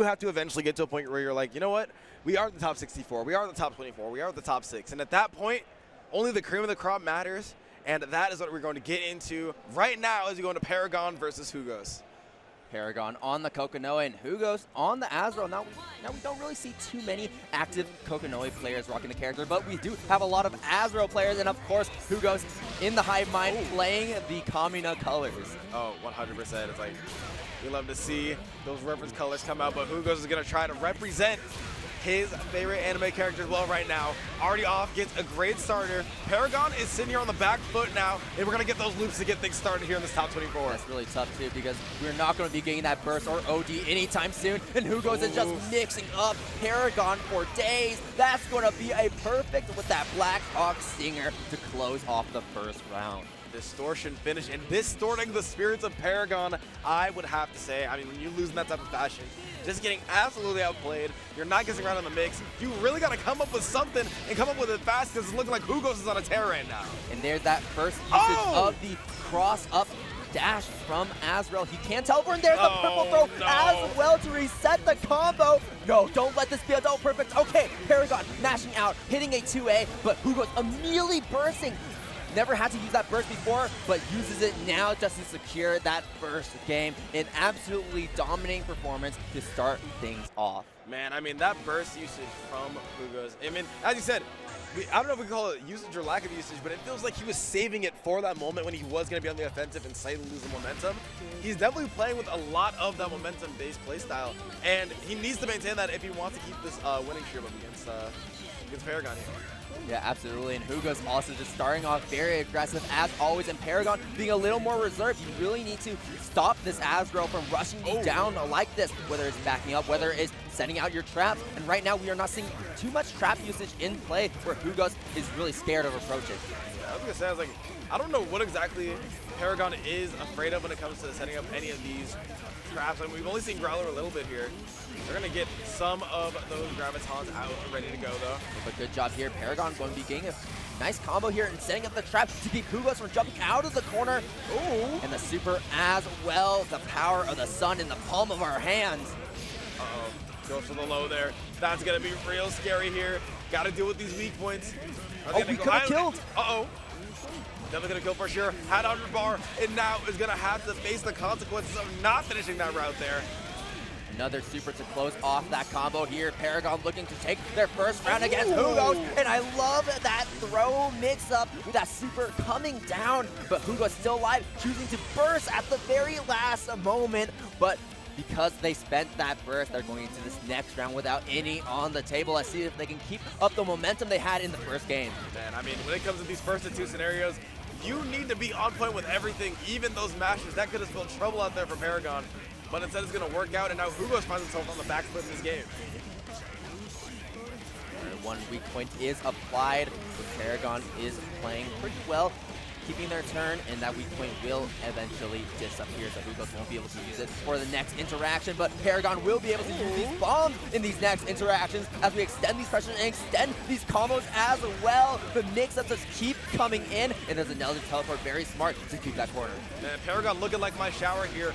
have to eventually get to a point where you're like, you know what? We are the top 64. We are the top 24. We are the top 6. And at that point, only the cream of the crop matters. And that is what we're going to get into right now as we go into Paragon versus Hugos. Paragon on the Kokonoe and Hugos on the Azrael. Now we don't really see too many active Kokonoe players rocking the character, but we do have a lot of Azrael players, and of course Hugos in the hive mind playing the Kamina colors. Oh, 100%. It's like, we love to see those reference colors come out, but Hugos is going to try to represent his favorite anime character as well right now. Already off, gets a great starter. Paragon is sitting here on the back foot now, and we're going to get those loops to get things started here in this top 24. That's really tough too, because we're not going to be getting that burst or OD anytime soon, and Hugos is just mixing up Paragon for days. That's going to be a perfect with that Black Hawk Stinger to close off the first round. Distortion finish and distorting the spirits of Paragon, I would have to say. I mean, when you lose in that type of fashion, just getting absolutely outplayed, you're not getting around in the mix. You really got to come up with something and come up with it fast, because it's looking like Hugos is on a tear right now. And there's that first usage of the cross-up dash from Azrael. He can't teleport, and there's the purple throw as well to reset the combo. No, don't let this be a double perfect. Okay, Paragon mashing out, hitting a 2A, but Hugos immediately bursting. Never had to use that burst before, but uses it now just to secure that first game. An absolutely dominating performance to start things off. Man, I mean, that burst usage from Hugos, I mean, as you said, I don't know if we call it usage or lack of usage, but it feels like he was saving it for that moment when he was going to be on the offensive and slightly lose the momentum. He's definitely playing with a lot of that momentum-based playstyle, and he needs to maintain that if he wants to keep this winning streak up against Paragon here. Yeah, absolutely. And Hugos also just starting off very aggressive as always, and Paragon being a little more reserved. You really need to stop this Azrael from rushing you down like this, whether it's backing up, whether it's setting out your traps. And right now we are not seeing too much trap usage in play where Hugos is really scared of approaches. Yeah, I was going to say, I was like, I don't know what exactly Paragon is afraid of when it comes to setting up any of these traps. I mean, we've only seen Growler a little bit here. They're going to get some of those Gravitons out and ready to go, though. But good job here. Paragon going to be getting a nice combo here and setting up the trap to keep Hugos from jumping out of the corner. Ooh. And the super as well. The power of the sun in the palm of our hands. Uh-oh. Goes for the low there. That's going to be real scary here. Got to deal with these weak points. Oh, we could have killed. Uh-oh. Definitely going to kill for sure. Had 100 bar, and now is going to have to face the consequences of not finishing that route there. Another super to close off that combo here. Paragon looking to take their first round against Hugos. And I love that throw mix-up with that super coming down. But Hugos still alive, choosing to burst at the very last moment. But because they spent that burst, they're going into this next round without any on the table. Let's see if they can keep up the momentum they had in the first game. Man, I mean, when it comes to these first two scenarios, you need to be on point with everything, even those mashes. That could have spelled trouble out there for Paragon. But instead it's going to work out, and now Hugos finds himself on the back foot in this game. One weak point is applied. Paragon is playing pretty well, keeping their turn, and that weak point will eventually disappear, so Hugos won't be able to use it for the next interaction, but Paragon will be able to use these bombs in these next interactions as we extend these pressures and extend these combos as well. The mix-ups just keep coming in, and there's another teleport, very smart to keep that corner. Man, Paragon looking like my shower here.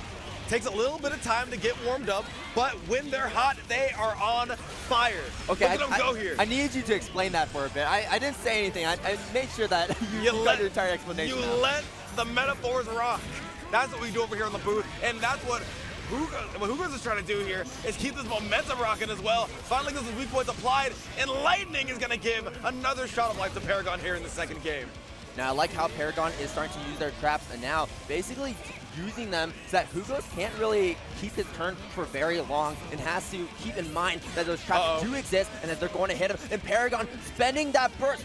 Takes a little bit of time to get warmed up, but when they're hot, they are on fire. Okay, look at them go here. I need you to explain that for a bit. I didn't say anything. I made sure that you got your entire explanation. You let the metaphors rock. That's what we do over here in the booth, and that's what Hugos is trying to do here, is keep this momentum rocking as well. Finally gets his weak points applied, and Lightning is going to give another shot of life to Paragon here in the second game. Now, I like how Paragon is starting to use their traps, and now basically using them so that Hugos can't really keep his turn for very long and has to keep in mind that those traps do exist and that they're going to hit him. And Paragon spending that burst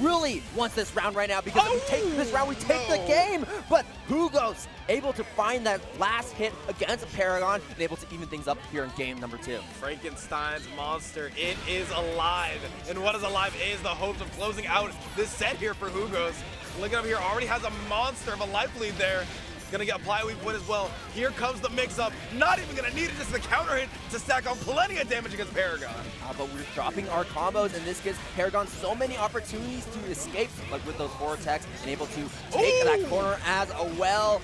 really wants this round right now, because if we take this round, we take the game. But Hugos able to find that last hit against Paragon and able to even things up here in game number 2. Frankenstein's monster, it is alive. And what is alive is the hopes of closing out this set here for Hugos. Looking up here, already has a monster of a life lead there. Gonna get apply a weak point as well. Here comes the mix-up. Not even gonna need it, just the counter hit to stack on plenty of damage against Paragon. But we're dropping our combos, and this gives Paragon so many opportunities to escape, like with those vortex, and able to take that corner as well.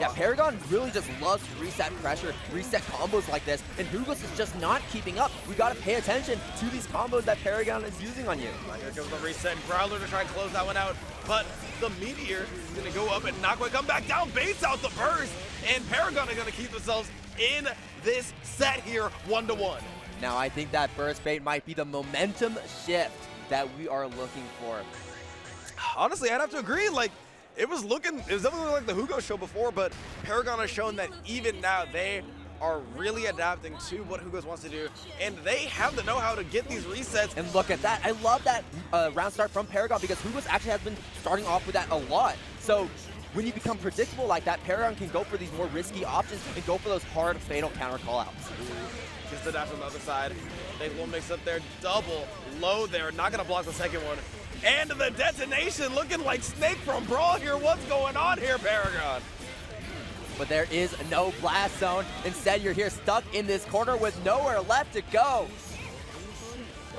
Yeah, Paragon really just loves to reset pressure, reset combos like this, and Hugos is just not keeping up. We gotta pay attention to these combos that Paragon is using on you. Here comes the reset and Growler to try and close that one out, but the Meteor is gonna go up and not quite come back down, baits out the burst, and Paragon are gonna keep themselves in this set here, 1-1. Now I think that burst bait might be the momentum shift that we are looking for. Honestly, I'd have to agree. Like, it was definitely like the Hugos show before, but Paragon has shown that even now they are really adapting to what Hugos wants to do, and they have the know-how to get these resets. And look at that. I love that round start from Paragon because Hugos actually has been starting off with that a lot. So when you become predictable like that, Paragon can go for these more risky options and go for those hard fatal counter callouts. Just the dash on the other side. They will mix up their double low there, not gonna block the second one. And the detonation looking like Snake from Brawl here. What's going on here, Paragon? But there is no blast zone. Instead, you're here stuck in this corner with nowhere left to go.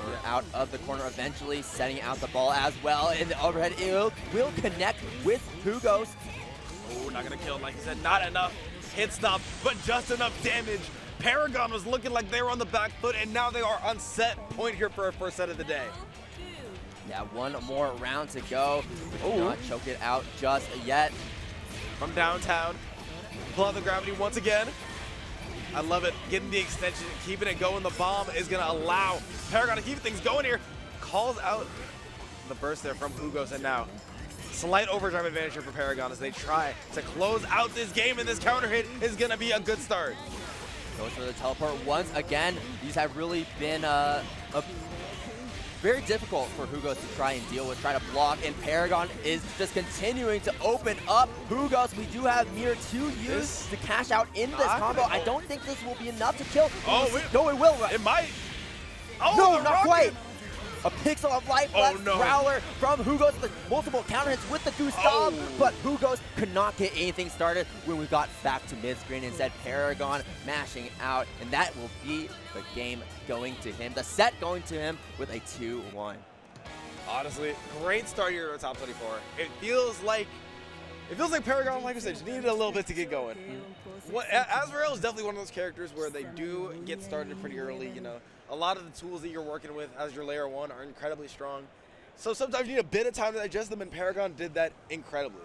We're out of the corner eventually, setting out the ball as well. And the overhead will connect with Hugos. Oh, not gonna kill, like you said, not enough hit stop, but just enough damage. Paragon was looking like they were on the back foot, and now they are on set point here for our first set of the day. Yeah, one more round to go. Not choke it out just yet. From downtown, pull out the gravity once again. I love it, getting the extension, keeping it going. The bomb is gonna allow Paragon to keep things going here. Calls out the burst there from Hugos, and now slight overdrive advantage here for Paragon as they try to close out this game, and this counter hit is gonna be a good start. Goes for the teleport once again. These have really been very difficult for Hugos to try and deal with, try to block, and Paragon is just continuing to open up. Hugos, we do have Mirror to use to cash out in this combo. I don't think this will be enough to kill. No, it will. It might. Oh, no, not quite. A pixel of life left. No. Growler from Hugos with multiple counter hits with the goose dog, but Hugos could not get anything started when we got back to mid-screen. Instead, Paragon mashing out, and that will be the game going to him, the set going to him with a 2-1. Honestly, great start here to top 24. It feels like Paragon, like I said, just needed a little bit to get going. Azrael is definitely one of those characters where they do get started pretty early, you know. A lot of the tools that you're working with as your layer 1 are incredibly strong. So sometimes you need a bit of time to digest them, and Paragon did that incredibly.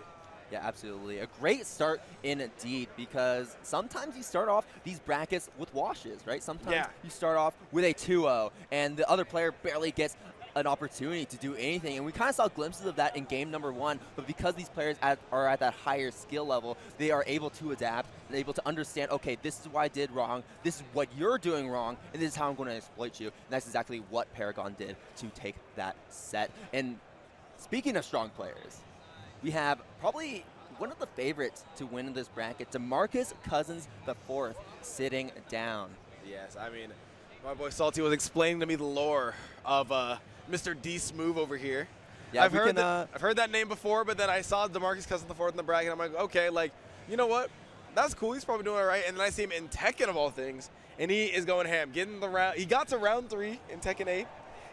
Yeah, absolutely. A great start indeed, because sometimes you start off these brackets with washes, right? Sometimes you start off with a 2-0, and the other player barely gets an opportunity to do anything, and we kind of saw glimpses of that in game number 1, but because these players are at that higher skill level, they are able to adapt and able to understand, okay, this is what I did wrong, this is what you're doing wrong, and this is how I'm going to exploit you, and that's exactly what Paragon did to take that set. And speaking of strong players, we have probably one of the favorites to win in this bracket, DeMarcus Cousins IV, sitting down. Yes, I mean, my boy Salty was explaining to me the lore of Mr. D Smooth over here. Yeah, I've heard that name before, but then I saw DeMarcus Cousins IV in the bracket, and I'm like, okay, like, you know what? That's cool. He's probably doing all right. And then I see him in Tekken of all things, and he is going ham, getting the round. He got to round 3 in Tekken 8,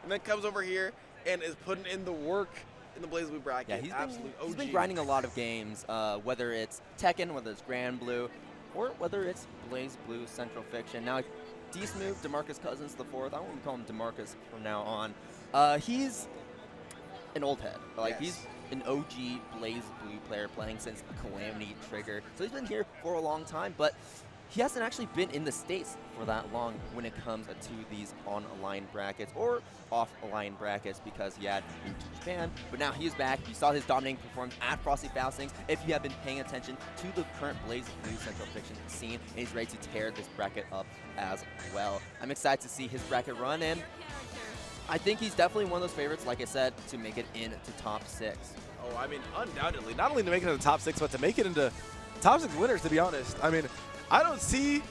and then comes over here and is putting in the work in the BlazBlue bracket. Yeah, he's been grinding a lot of games, whether it's Tekken, whether it's GrandBlue, or whether it's BlazBlue Central Fiction. Now, D Smooth, DeMarcus Cousins IV. I won't call him DeMarcus from now on. He's an old head. Like, he's an OG BlazBlue player playing since Calamity Trigger. So he's been here for a long time, but he hasn't actually been in the States for that long when it comes to these on-line brackets or off-line brackets, because he had moved to Japan, but now he's back. You saw his dominating performance at Frosty Faustings if you have been paying attention to the current BlazBlue Central Fiction scene, and he's ready to tear this bracket up as well. I'm excited to see his bracket run in. I think he's definitely one of those favorites, like I said, to make it into top 6. Oh, I mean, undoubtedly. Not only to make it into top 6, but to make it into top 6 winners, to be honest. I mean, I don't see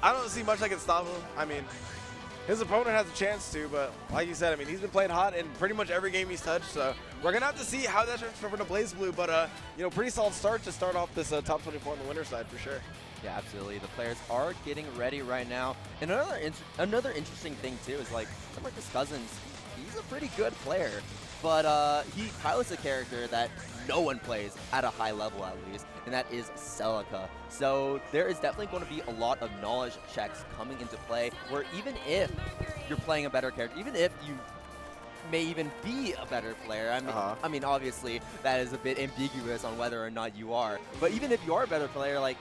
much that can stop him. I mean, his opponent has a chance to, but like you said, I mean, he's been playing hot in pretty much every game he's touched, so we're going to have to see how that transfers over to BlazBlue, but, you know, pretty solid start to start off this top 24 on the winner's side for sure. Yeah, absolutely. The players are getting ready right now. And another interesting thing, too, is, like, DeMarcus Cousins, he's a pretty good player, but he pilots a character that no one plays at a high level at least, and that is Celica. So there is definitely going to be a lot of knowledge checks coming into play, where even if you're playing a better character, even if you may even be a better player. I mean, obviously that is a bit ambiguous on whether or not you are. But even if you are a better player, like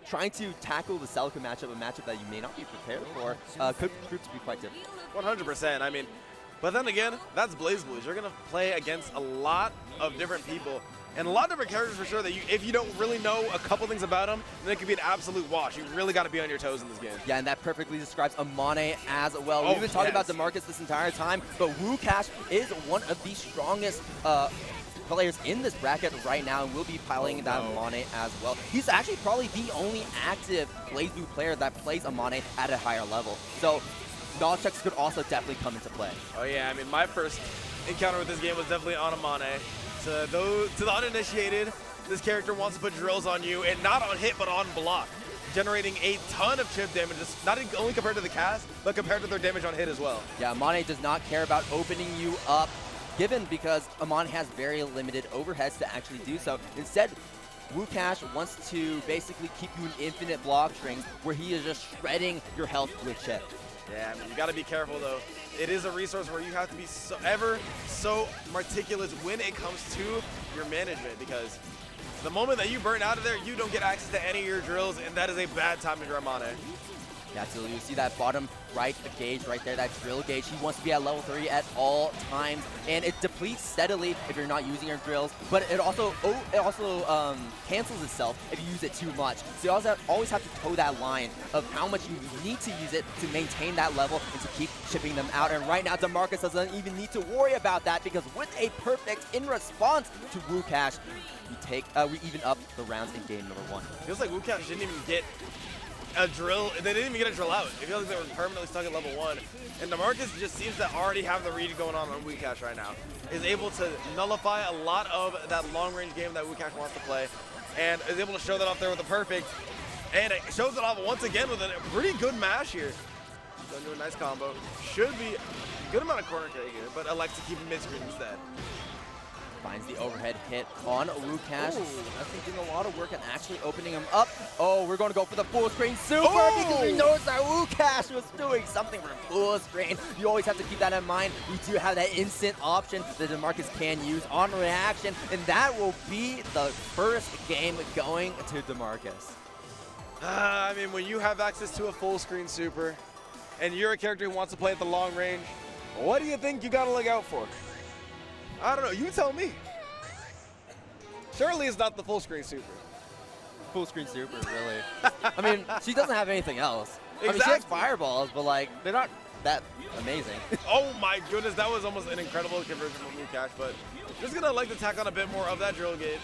trying to tackle the Celica matchup, a matchup that you may not be prepared for, could prove to be quite difficult. 100%. I mean, but then again, that's BlazBlue. You're gonna play against a lot of different people. And a lot of different characters for sure that if you don't really know a couple things about them, then it could be an absolute wash. You really got to be on your toes in this game. Yeah, and that perfectly describes Amane as well. Oh, We've been talking about DeMarcus this entire time, but Woash is one of the strongest players in this bracket right now, and will be piloting that Amane as well. He's actually probably the only active BlazBlue player that plays Amane at a higher level. So knowledge checks could also definitely come into play. Oh yeah, I mean, my first encounter with this game was definitely on Amane. To the uninitiated, this character wants to put drills on you, and not on hit, but on block, generating a ton of chip damage, not only compared to the cast, but compared to their damage on hit as well. Yeah, Amane does not care about opening you up, given because Amane has very limited overheads to actually do so. Instead, Woash wants to basically keep you in infinite block strings, where he is just shredding your health with chip. Yeah, I mean, you got to be careful, though. It is a resource where you have to be so meticulous when it comes to your management, because the moment that you burn out of there, you don't get access to any of your drills, and that is a bad time to draw Amane. Yeah, absolutely. You see that bottom right gauge right there, that drill gauge. He wants to be at level 3 at all times, and it depletes steadily if you're not using your drills, but it also cancels itself if you use it too much. So you always have to toe that line of how much you need to use it to maintain that level and to keep shipping them out. And right now, DeMarcus doesn't even need to worry about that, because with a perfect in response to Woash, we even up the rounds in game number 1. Feels like Woash didn't even get a drill. They didn't even get a drill out. It feels like they were permanently stuck at level 1. And DeMarcus just seems to already have the read going on Woash right now. Is able to nullify a lot of that long-range game that Woash wants to play, and is able to show that off there with a perfect. And it shows it off once again with a pretty good mash here. Going to do a nice combo. Should be a good amount of corner carry here, but elects to keep him mid-screen instead. Finds the overhead hit on Woash. That's doing a lot of work and actually opening him up. Oh, we're going to go for the full screen super, because we noticed that Woash was doing something for full screen. You always have to keep that in mind. We do have that instant option that DeMarcus can use on reaction, and that will be the first game going to DeMarcus. I mean, when you have access to a full screen super, and you're a character who wants to play at the long range, what do you think you got to look out for? I don't know. You tell me. Surely it's not the full screen super. Full screen super, really. I mean, she doesn't have anything else. Exactly. I mean, she has fireballs, but like, they're not that amazing. Oh my goodness, that was almost an incredible conversion from Woash, but just gonna like to tack on a bit more of that drill gauge.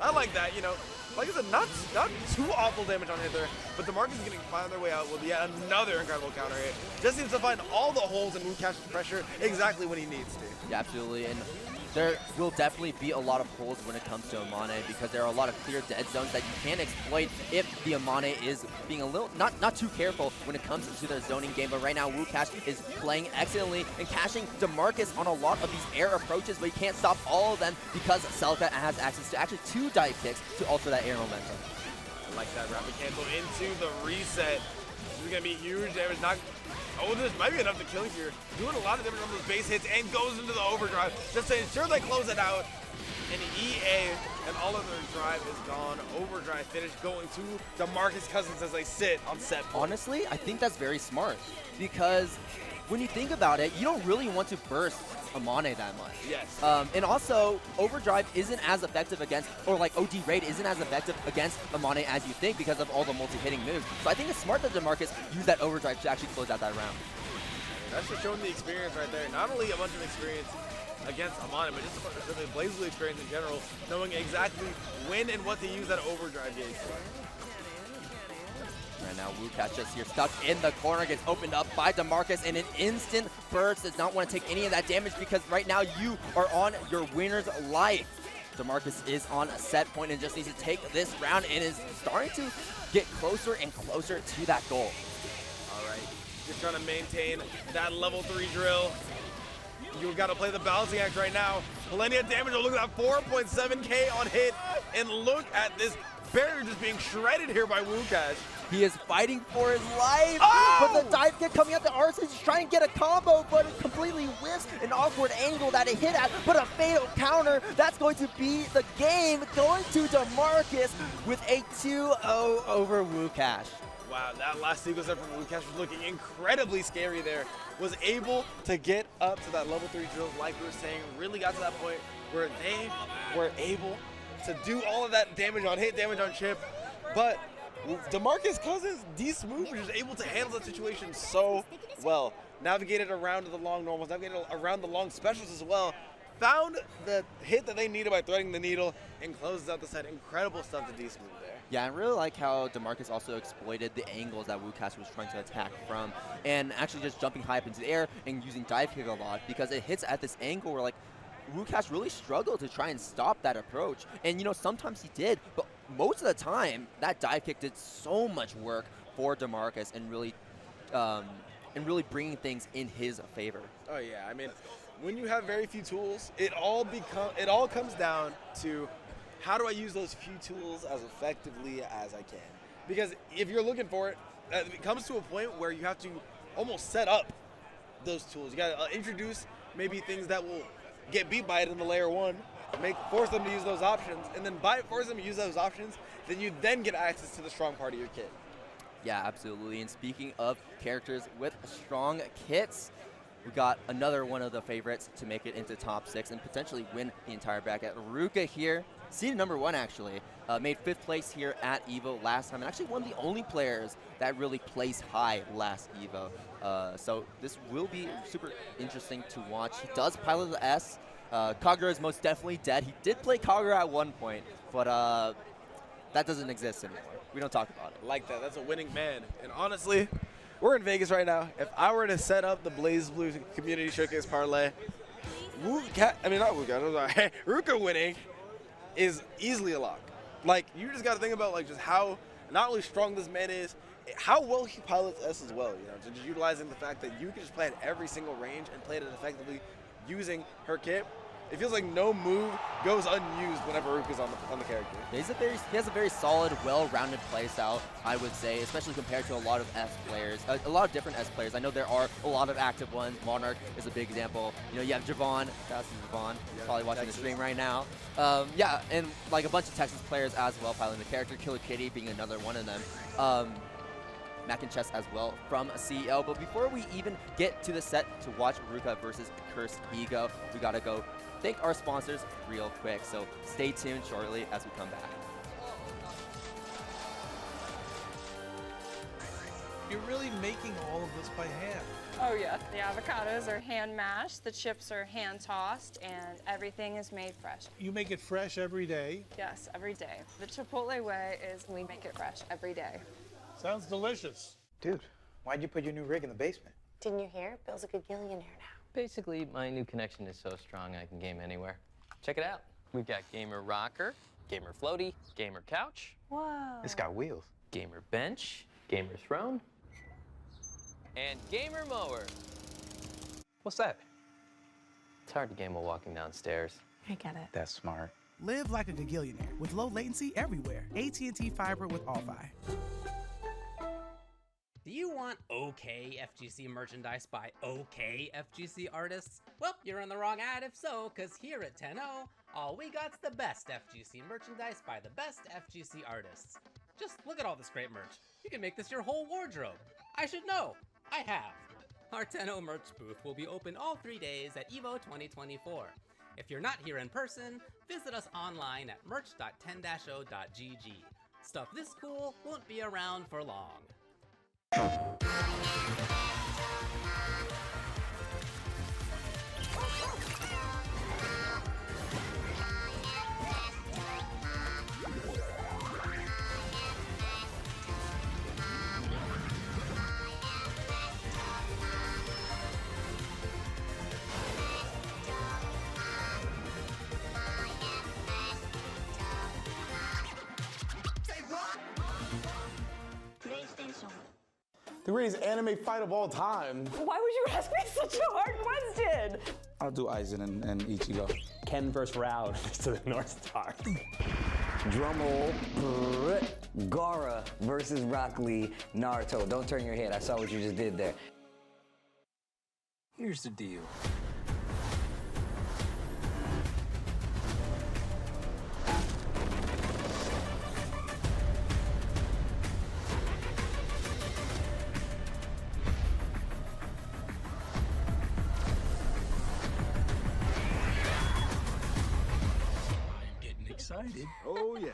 I like that, you know. Like I said, not too awful damage on hit there, but DeMarcus is getting find their way out with yet another incredible counter hit. Just needs to find all the holes in Woash's pressure exactly when he needs to. Yeah, absolutely, and there will definitely be a lot of holes when it comes to Amane, because there are a lot of clear dead zones that you can exploit if the Amane is being a little, not too careful when it comes to their zoning game. But right now, Woash is playing excellently and catching DeMarcus on a lot of these air approaches, but he can't stop all of them because Celica has access to actually 2 dive kicks to alter that air momentum. I like that rapid cancel into the reset. This is going to be huge damage. Oh, this might be enough to kill here. Doing a lot of damage on those base hits and goes into the overdrive, just to ensure they close it out. And EA and all of their drive is gone. Overdrive finish going to DeMarcus Cousins as they sit on set point. Honestly, I think that's very smart, because when you think about it, you don't really want to burst Amane that much. Yes. And also, overdrive isn't as effective against, or like OD raid isn't as effective against Amane as you think, because of all the multi-hitting moves. So I think it's smart that DeMarcus used that overdrive to actually close out that round. That's just showing the experience right there. Not only a bunch of experience against Amane, but just the BlazBlue experience in general, knowing exactly when and what to use that overdrive gauge for. Right now, Woash just here stuck in the corner, gets opened up by DeMarcus in an instant burst. Does not want to take any of that damage, because right now you are on your winner's life. DeMarcus is on a set point and just needs to take this round, and is starting to get closer and closer to that goal. All right, just trying to maintain that level 3 drill. You got to play the balancing act right now. Plenty of damage. Look at that 4.7k on hit. And look at this barrier just being shredded here by Woash. He is fighting for his life, Oh! but the dive kick coming out to Arce. He's trying to get a combo, but it completely whiffs an awkward angle that it hit at, but a fatal counter. That's going to be the game, going to DeMarcus with a 2-0 over Woash. Wow, that last sequence up from Woash was looking incredibly scary there. Was able to get up to that level 3 drills, like we were saying, really got to that point where they were able to do all of that damage on hit, damage on chip, but DeMarcus Cousins, D-Smooth, was just able to handle the situation so well. Navigated around the long normals, navigated around the long specials as well. Found the hit that they needed by threading the needle and closes out the set. Incredible stuff to D-Smooth there. Yeah, I really like how DeMarcus also exploited the angles that Woash was trying to attack from, and actually just jumping high up into the air and using dive kick a lot, because it hits at this angle where, like, Woash really struggled to try and stop that approach. And, you know, sometimes he did, but most of the time, that dive kick did so much work for DeMarcus and really bringing things in his favor. Oh yeah, I mean, when you have very few tools, it all comes down to how do I use those few tools as effectively as I can? Because if you're looking for it, it comes to a point where you have to almost set up those tools. You got to introduce maybe things that will get beat by it in the layer 1, force them to use those options, and then force them to use those options, then you then get access to the strong part of your kit. Yeah, absolutely. And speaking of characters with strong kits, we got another one of the favorites to make it into top 6 and potentially win the entire bracket. Ruka here, seed number 1 actually, made 5th place here at EVO last time, and actually one of the only players that really placed high last EVO. So this will be super interesting to watch. He does pilot the S. Kagura is most definitely dead. He did play Kagura at one point, but that doesn't exist anymore. We don't talk about it. Like that. That's a winning man. And honestly, we're in Vegas right now. If I were to set up the BlazBlue Community Showcase parlay, Ruka winning is easily a lock. Like, you just got to think about like just how not only strong this man is, how well he pilots S as well. You know, just utilizing the fact that you can just play at every single range and play it effectively using her kit. It feels like no move goes unused whenever Ruka's on the character. He has a very solid, well-rounded playstyle, I would say, especially compared to a lot of S players, a lot of different S players. I know there are a lot of active ones. Monarch is a big example. You know, you have Javon. That's Javon. Yeah, probably watching Texas. the stream right now. Yeah, and like a bunch of Texas players as well piloting the character. Killer Kitty being another one of them. Mac and Chess as well from CEO. But before we even get to the set to watch Ruka versus Cursed Ego, we gotta go thank our sponsors real quick. So stay tuned shortly as we come back. You're really making all of this by hand. Oh yeah, the avocados are hand mashed, the chips are hand tossed, and everything is made fresh. You make it fresh every day. Yes, every day. The Chipotle way is we make it fresh every day. Sounds delicious. Dude, why'd you put your new rig in the basement? Didn't you hear? Bill's a gagillionaire now. Basically, my new connection is so strong I can game anywhere. Check it out. We've got Gamer Rocker, Gamer Floaty, Gamer Couch, Whoa. It's got wheels. Gamer Bench, Gamer Throne, and Gamer Mower. What's that? It's hard to game while walking downstairs. I get it. That's smart. Live like a gagillionaire with low latency everywhere. AT&T Fiber with All-Fi. Do you want okay FGC merchandise by okay FGC artists? Well, you're in the wrong ad if so, cause here at 10-0, all we got's the best FGC merchandise by the best FGC artists. Just look at all this great merch. You can make this your whole wardrobe. I should know. I have. Our 10-0 merch booth will be open all 3 days at EVO 2024. If you're not here in person, visit us online at merch.10-0.gg. Stuff this cool won't be around for long. the greatest anime fight of all time. Why would you ask me such a hard question? I'll do Aizen and Ichigo. Ken versus Rao to the North Star. Drumroll. Gaara versus Rock Lee, Naruto. Don't turn your head. I saw what you just did there. Here's the deal. Excited. Oh, yes.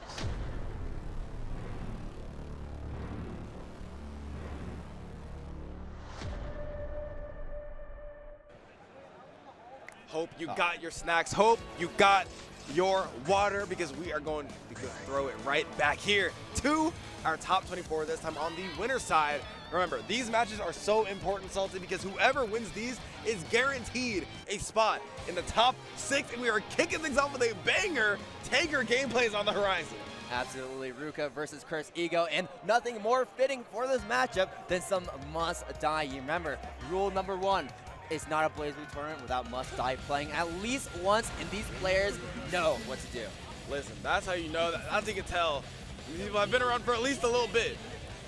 Hope you got your snacks. Hope you got your water, because we are going to throw it right back here to our top 24, this time on the winner's side. Remember, these matches are so important, Salty, because whoever wins these is guaranteed a spot in the top 6, and we are kicking things off with a banger. Taker gameplays on the horizon. Absolutely, Ruka versus Cursed Ego, and nothing more fitting for this matchup than some must die. You remember, rule number 1, it's not a BlazBlue tournament without must die playing at least once, and these players know what to do. Listen, that's how you know that. That's how you can tell. These people have been around for at least a little bit.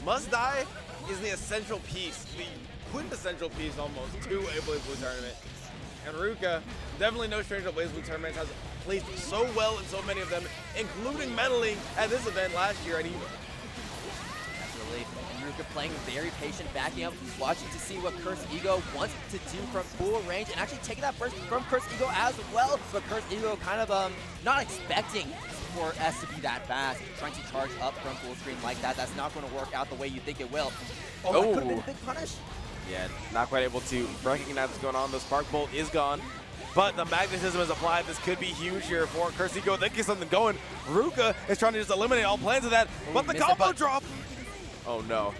Must die is the essential piece, the quintessential piece almost to a BlazBlue tournament. And Ruka, definitely no stranger to BlazBlue tournaments, has placed so well in so many of them, including medaling at this event last year at EVO. Absolutely. And Ruka playing very patient, backing up, watching to see what Cursed Ego wants to do from full range, and actually taking that burst from Cursed Ego as well. But Cursed Ego kind of not expecting for S to be that fast, trying to charge up from full screen like that. That's not going to work out the way you think it will. Oh, that could have been a big punish. Yeah, not quite able to recognize what's going on. The Spark Bolt is gone, but the magnetism is applied. This could be huge here for Cursed Ego. They get something going. Ruka is trying to just eliminate all plans of that, but the combo drop. Oh no.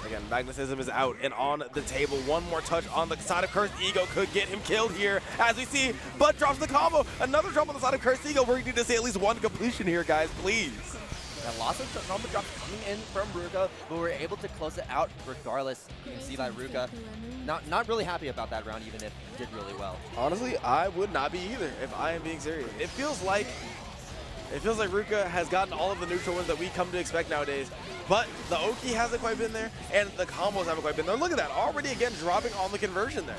Again, magnetism is out and on the table. One more touch on the side of Cursed Ego could get him killed here, as we see, but drops the combo. Another drop on the side of Cursed Ego. We need to see at least one completion here, guys, please. Now, lots of combo drops coming in from Ruka, but we're able to close it out regardless. You can see that Ruka not really happy about that round, even if he did really well. Honestly, I would not be either, if I am being serious. It feels like Ruka has gotten all of the neutral wins that we come to expect nowadays, but the Oki hasn't quite been there, and the combos haven't quite been there. Look at that, already again dropping on the conversion there.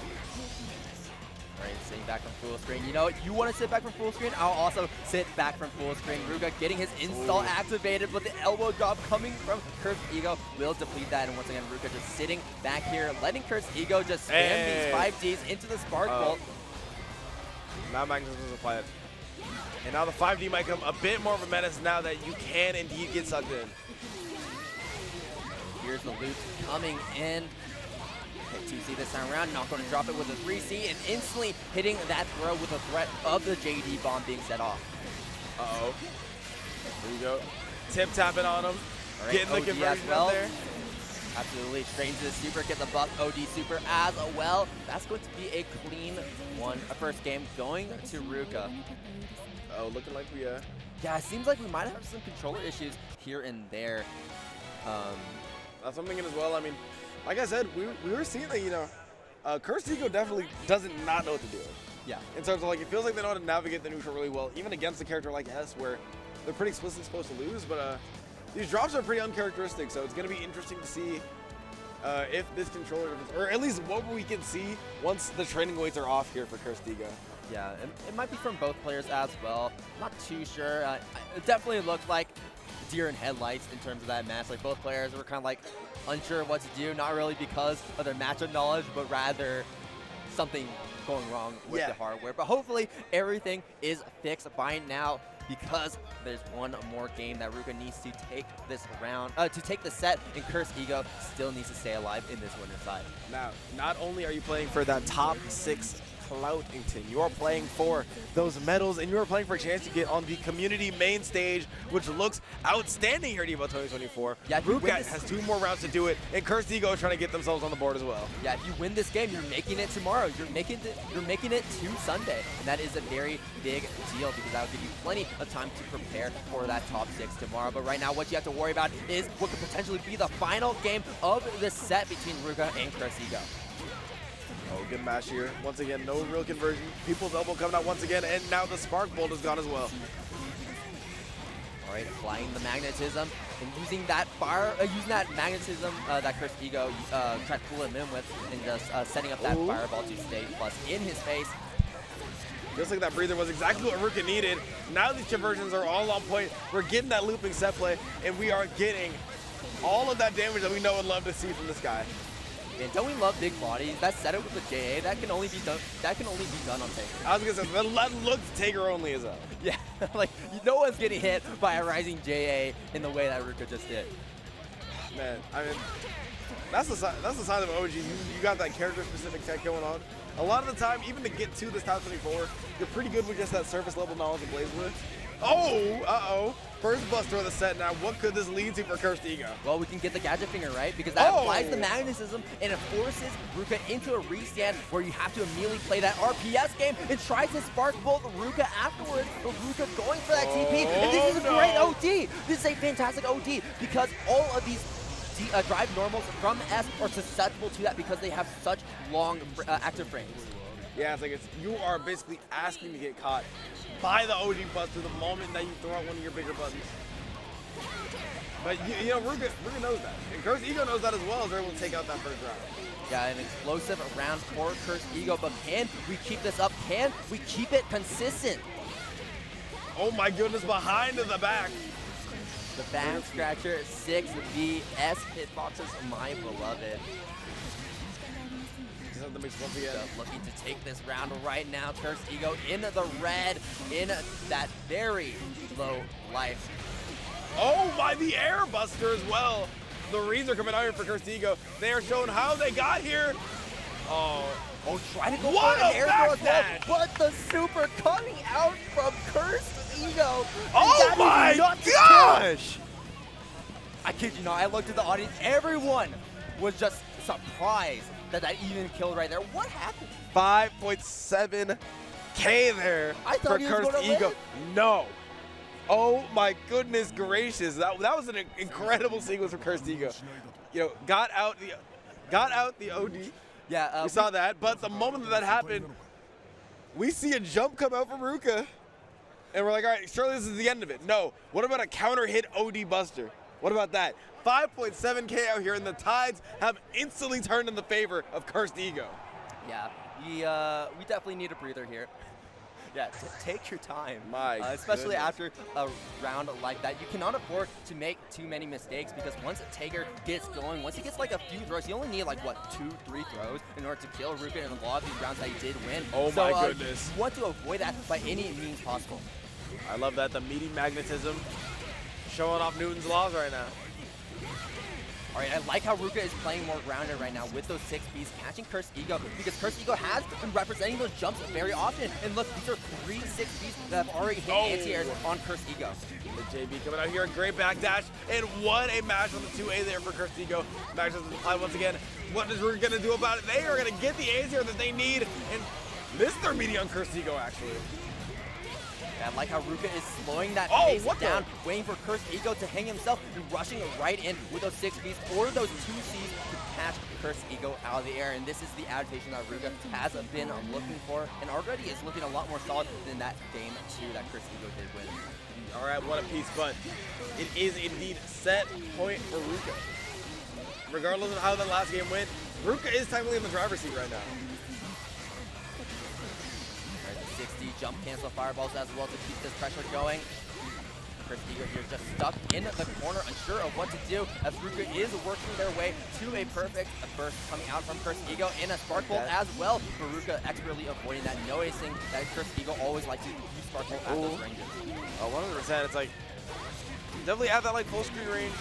All right, sitting back from full screen. You know what? You want to sit back from full screen? I'll also sit back from full screen. Ruka getting his install activated, but the elbow drop coming from Cursed Ego will deplete that. And once again, Ruka just sitting back here, letting Cursed Ego just spam these 5Ds into the Spark Bolt. Now Magnus is applied. And now the 5D might come a bit more of a menace now that you can indeed get sucked in. Here's the loot coming in. 2C this time around, not going to drop it with a 3C, and instantly hitting that throw with a threat of the JD bomb being set off. Uh-oh. There you go. Tip tapping on him. Right, getting the OD conversion as well. up there. Absolutely. Straight into the super, get the buff OD super as well. That's going to be a clean one. A first game going to Ruka. Oh, looking like we, Yeah, it seems like we might have some controller issues here and there. That's something in as well. I mean, like I said, we were seeing that, you know, Cursed Ego definitely doesn't not know what to do. Yeah. In terms of, like, it feels like they know how to navigate the neutral really well, even against a character like S, where they're pretty explicitly supposed to lose, but these drops are pretty uncharacteristic, so it's going to be interesting to see if this controller, or at least what we can see once the training weights are off here for Cursed Ego. Yeah, it might be from both players as well. Not too sure. It definitely looked like deer in headlights in terms of that match. Like, both players were kind of like unsure of what to do, not really because of their matchup knowledge, but rather something going wrong with the hardware. But hopefully everything is fixed by now, because there's one more game that Ruka needs to take this round, to take the set, and Cursed Ego still needs to stay alive in this winner's side. Now, not only are you playing for that top 6 Cloutington. You are playing for those medals, and you are playing for a chance to get on the community main stage, which looks outstanding here at EVO 2024. Yeah, Ruka has 2 more rounds to do it, and Cursed Ego is trying to get themselves on the board as well. Yeah, if you win this game, you're making it tomorrow. You're making it to Sunday, and that is a very big deal because that will give you plenty of time to prepare for that top 6 tomorrow. But right now, what you have to worry about is what could potentially be the final game of the set between Ruka and Cursed Ego. Oh, good mash here. Once again, no real conversion. People's elbow coming out once again, and now the Spark Bolt is gone as well. All right, applying the magnetism and using that fire, using that magnetism that Cursed Ego tried to pull him in with, and just setting up that fireball to stay plus in his face. Just like that breather was exactly what Ruka needed. Now these conversions are all on point. We're getting that looping set play, and we are getting all of that damage that we know and love to see from this guy. Man, don't we love big bodies? That setup with the JA, that can only be done. That can only be done on Taker. I was gonna say that looks Taker only as well. Yeah, like no one's getting hit by a rising JA in the way that Ruka just did. Man, I mean, that's the sign of OG. You got that character-specific tech going on. A lot of the time, even to get to this top 24, you're pretty good with just that surface level knowledge of BlazBlue. Oh, first buster of the set now. What could this lead to for Cursed Ego? Well, we can get the gadget finger, right? Because that applies the magnetism and it forces Ruka into a restand where you have to immediately play that RPS game and tries to spark bolt Ruka afterwards. But Ruka going for that TP, and this is a great OD. This is a fantastic OD because all of these drive normals from S are susceptible to that because they have such long active frames. Yeah, it's like you are basically asking to get caught by the OG buster the moment that you throw out one of your bigger buttons. But you know, Ruka knows that. And Cursed Ego knows that as well, as they're able to take out that first round. Yeah, an explosive round for Cursed Ego, but can we keep this up? Can we keep it consistent? Oh my goodness, behind to the back. The back scratcher, 6VS hitboxes, my beloved. Looking to take this round right now. Cursed Ego in the red, in that very low life. Oh my, the air buster as well. The reeds are coming out here for Cursed Ego. They are showing how they got here. Oh, try to go for an air throw as well, but the super coming out from Cursed Ego. Oh my gosh! I kid you not, I looked at the audience, everyone was just surprised that even killed right there. What happened? 5.7K there for Cursed Ego. No. Oh my goodness gracious. That was an incredible sequence for Cursed Ego. You know, got out the OD. Yeah, we saw that, but the moment that happened, we see a jump come out from Ruka. And we're like, all right, surely this is the end of it. No. What about a counter hit OD buster? What about that? 5.7K out here, and the tides have instantly turned in the favor of Cursed Ego. Yeah, we definitely need a breather here. Yeah, take your time. Especially after a round like that. You cannot afford to make too many mistakes because once a Taker gets going, once he gets like a few throws, you only need like, what, 2-3 throws in order to kill Ruka in a lot of these rounds that he did win. Oh my goodness. You want to avoid that by any means possible. I love that, the meaty magnetism showing off Newton's laws right now. All right, I like how Ruka is playing more grounded right now with those 6Bs, catching Cursed Ego, because Cursed Ego has been representing those jumps very often. And look, these are 3 6Bs that have already hit anti-airs on Cursed Ego. The JB coming out here, a great backdash, and what a match on the 2A there for Cursed Ego. Match is applied once again. What is Ruka gonna do about it? They are gonna get the A's here that they need, and this is their meaty on Cursed Ego, actually. I like how Ruka is slowing that pace down, waiting for Cursed Ego to hang himself and rushing right in with those 6Bs or those 2Cs to catch Cursed Ego out of the air. And this is the adaptation that Ruka has been looking for and already is looking a lot more solid than that game 2 that Cursed Ego did win. All right, what a piece, but it is indeed set point for Ruka. Regardless of how the last game went, Ruka is technically in the driver's seat right now. 60 jump cancel fireballs as well to keep this pressure going. Cursed Ego here just stuck in the corner, unsure of what to do as Ruka is working their way to a perfect burst coming out from Cursed Ego and a Spark Bolt as well. For Ruka expertly avoiding that, noticing that Cursed Ego always likes to use Spark Bolt at those ranges. 100%. It's like definitely at that like full screen range.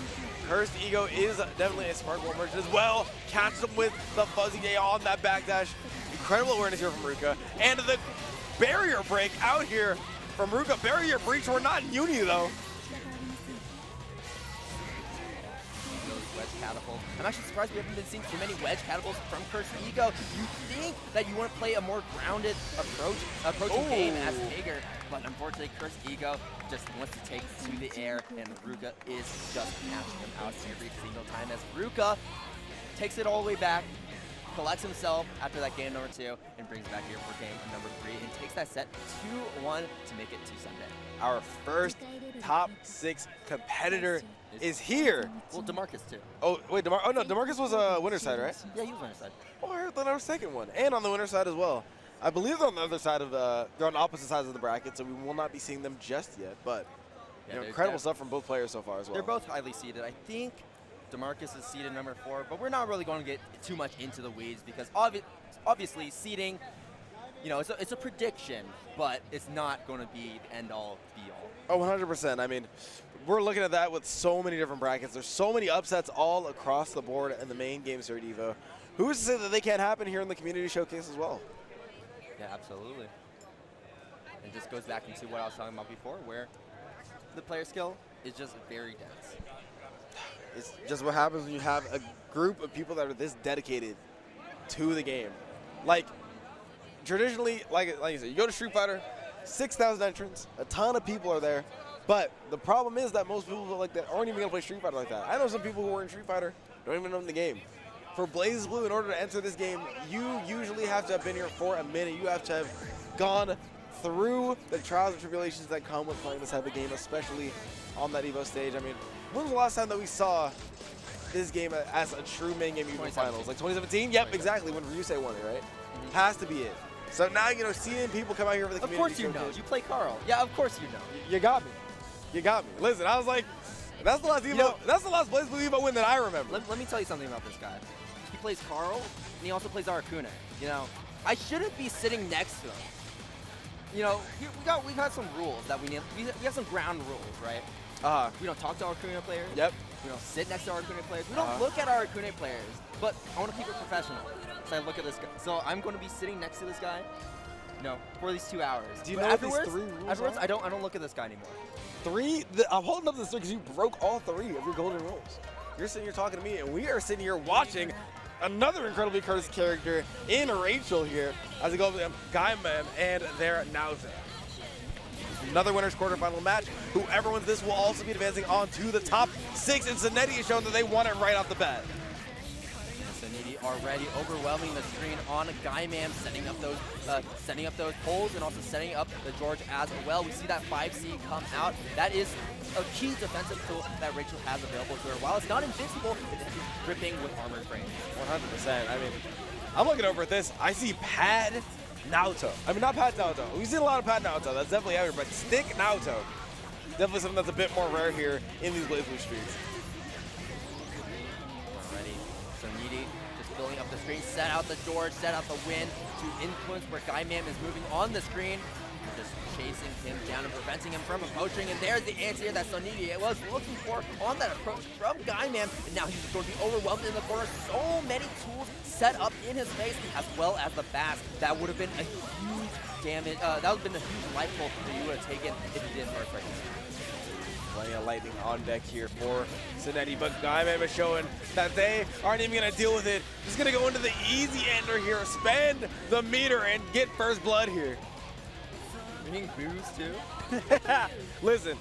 Cursed Ego is definitely a Spark Bolt merchant as well. Catch them with the Fuzzy Day on that backdash. Incredible awareness here from Ruka. And the barrier break out here from Ruka. Barrier breach, we're not in uni though. Wedge catapult. I'm actually surprised we haven't been seeing too many wedge catapults from Cursed Ego. You think that you want to play a more grounded approaching game as Hager, but unfortunately Cursed Ego just wants to take to the air, and Ruka is just catching him out every single time as Ruka takes it all the way back, collects himself after that game number 2, and brings it back here for game number 3, and takes that set 2-1 to make it to Sunday. Our first top 6 competitor is here. Well, DeMarcus too. Oh, wait, DeMarcus was winner's side, right? Yeah, he was winner's side. Oh, I thought I was second one. And on the winner's side as well. I believe they're on the other side of they're on opposite sides of the bracket, so we will not be seeing them just yet. But Yeah, incredible stuff from both players so far as well. They're both highly seeded. I think DeMarcus is seeded number 4, but we're not really going to get too much into the weeds because obviously seeding, it's a prediction, but it's not going to be the end-all, be-all. Oh, 100%. I mean, we're looking at that with so many different brackets. There's so many upsets all across the board in the main games here at EVO. Who's to say that they can't happen here in the community showcase as well? Yeah, absolutely. It just goes back into what I was talking about before, where the player skill is just very dense. It's just what happens when you have a group of people that are this dedicated to the game. Like, traditionally, like you said, you go to Street Fighter, 6,000 entrants, a ton of people are there, but the problem is that most people like that aren't even going to play Street Fighter like that. I know some people who are in Street Fighter don't even know the game. For BlazBlue, in order to enter this game, you usually have to have been here for a minute. You have to have gone through the trials and tribulations that come with playing this type of game, especially on that EVO stage. I mean, when was the last time that we saw this game as a true main game EVO finals? Like 2017? Yep, exactly, when Ryusei won it, right? Has to be it. So now, seeing people come out here for the community. Of course you know. You play Carl. Yeah, of course you know. You got me. You got me. Listen, I was like, that's the last EVO, that's the last BlazBlue EVO win that I remember. Let me tell you something about this guy. He plays Carl, and he also plays Arakune. I shouldn't be sitting next to him. We got some rules that we need. We have some ground rules, right? We don't talk to Arakune players. Yep. We don't sit next to Arakune players. We don't look at Arakune players. But I want to keep it professional. So I look at this guy. So I'm going to be sitting next to this guy. For these 2 hours. Do you know what these 3 rules afterwards, are? I don't look at this guy anymore. 3? I'm holding up this 3 because you broke all 3 of your golden rules. You're sitting here talking to me, and we are sitting here watching another incredibly cursed character in Rachel here as it goes with Gyam and their Naoto. Another winner's quarterfinal match. Whoever wins this will also be advancing on to the top 6, and Cetti has shown that they won it right off the bat. Soni already overwhelming the screen on Gyam, setting up those poles and also setting up the George as well. We see that 5C come out. That is a key defensive tool that Rachel has available to her. While it's not invincible, it is gripping with armor frame. 100%. I mean, I'm looking over at this. I see Pad Naoto. I mean, not Pad Naoto. We've seen a lot of Pad Naoto. That's definitely everywhere. But Stick Naoto, definitely something that's a bit more rare here in these BlazBlue streets. Already, Soni just filling up the screen, set out the George, set out the win to influence where Gyam is moving on the screen. Just chasing him down and preventing him from approaching, and there's the answer that Soni was looking for on that approach from Gyam, and now he's going to be overwhelmed in the corner. So many tools set up in his face, as well as the bass. That would have been a huge damage. That would have been a huge life pull that you would have taken if he didn't work right now. Plenty of lightning on deck here for Cetti, but Gyam is showing that they aren't even going to deal with it. Just going to go into the easy ender here, spend the meter, and get first blood here. Bringing booze too. Listen,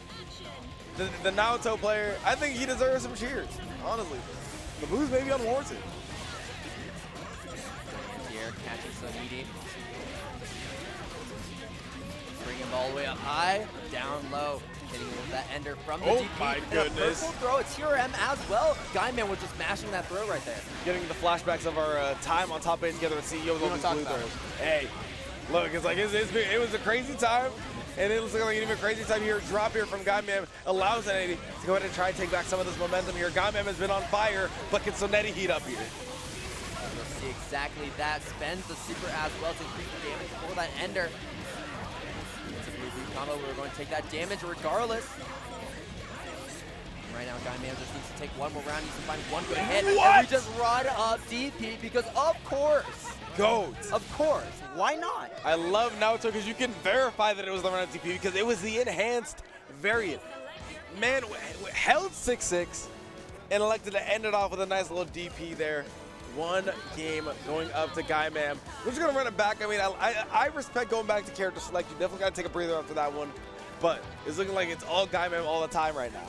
the Naoto player, I think he deserves some cheers, honestly. The booze may be unwarranted. Here, catching Soni. Bring him all the way up high, down low. Hitting with that ender from the DP. Oh my goodness. Purple throw, it's TRM as well. Gyam was just mashing that throw right there. Getting the flashbacks of our time on top 8 together with CEO with all these blue throws. Hey, look, it's like it was a crazy time, and it looks like an even crazy time here. Drop here from Gyam allows Cetti to go ahead and try and take back some of this momentum here. Gyam has been on fire, but can Cetti heat up here? We'll see exactly that. Spends the super as well to increase the damage for that ender. It's a blue combo. We're going to take that damage regardless. Right now, Gyam just needs to take one more round. Needs to find one good hit. What? And we just run up DP because, of course, GOAT. Of course. Why not? I love Naoto because you can verify that it was the run TP because it was the enhanced variant. Man, held 6-6 and elected to end it off with a nice little DP there. One game going up to Gyam. We're just going to run it back. I mean, I respect going back to character select. You definitely got to take a breather after that one. But it's looking like it's all Gyam all the time right now.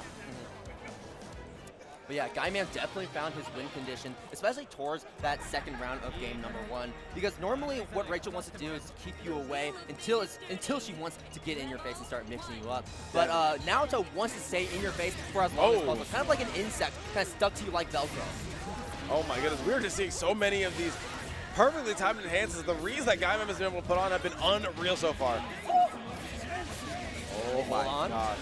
But yeah, Gyam definitely found his win condition, especially towards that second round of game number 1. Because normally what Rachel wants to do is to keep you away until she wants to get in your face and start mixing you up. But Naoto wants to stay in your face for as long as possible. Kind of like an insect, kind of stuck to you like Velcro. Oh my goodness, we're just seeing so many of these perfectly timed enhances. The reads that Gyam has been able to put on have been unreal so far. Oh my gosh.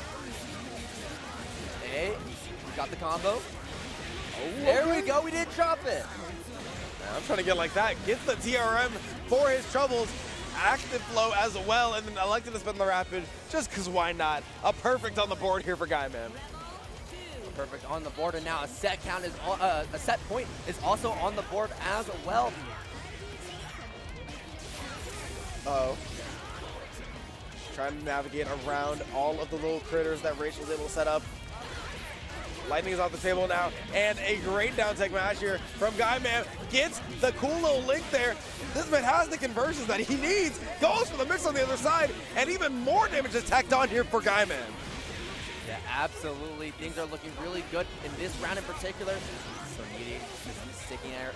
Hey, we got the combo. There we go, we didn't drop it. Man, I'm trying to get like that. Gets the TRM for his troubles. Active flow as well, and then elected to spin the rapid just because why not? A perfect on the board here for Gyam. Perfect on the board, and now a set count is a set point is also on the board as well. Uh-oh. Trying to navigate around all of the little critters that Rachel was able to set up. Lightning is off the table now, and a great down tech match here from Gyam. Gets the cool little link there. This man has the conversions that he needs. Goes for the mix on the other side, and even more damage is tacked on here for Gyam. Yeah, absolutely. Things are looking really good in this round in particular. Soni just sticking air,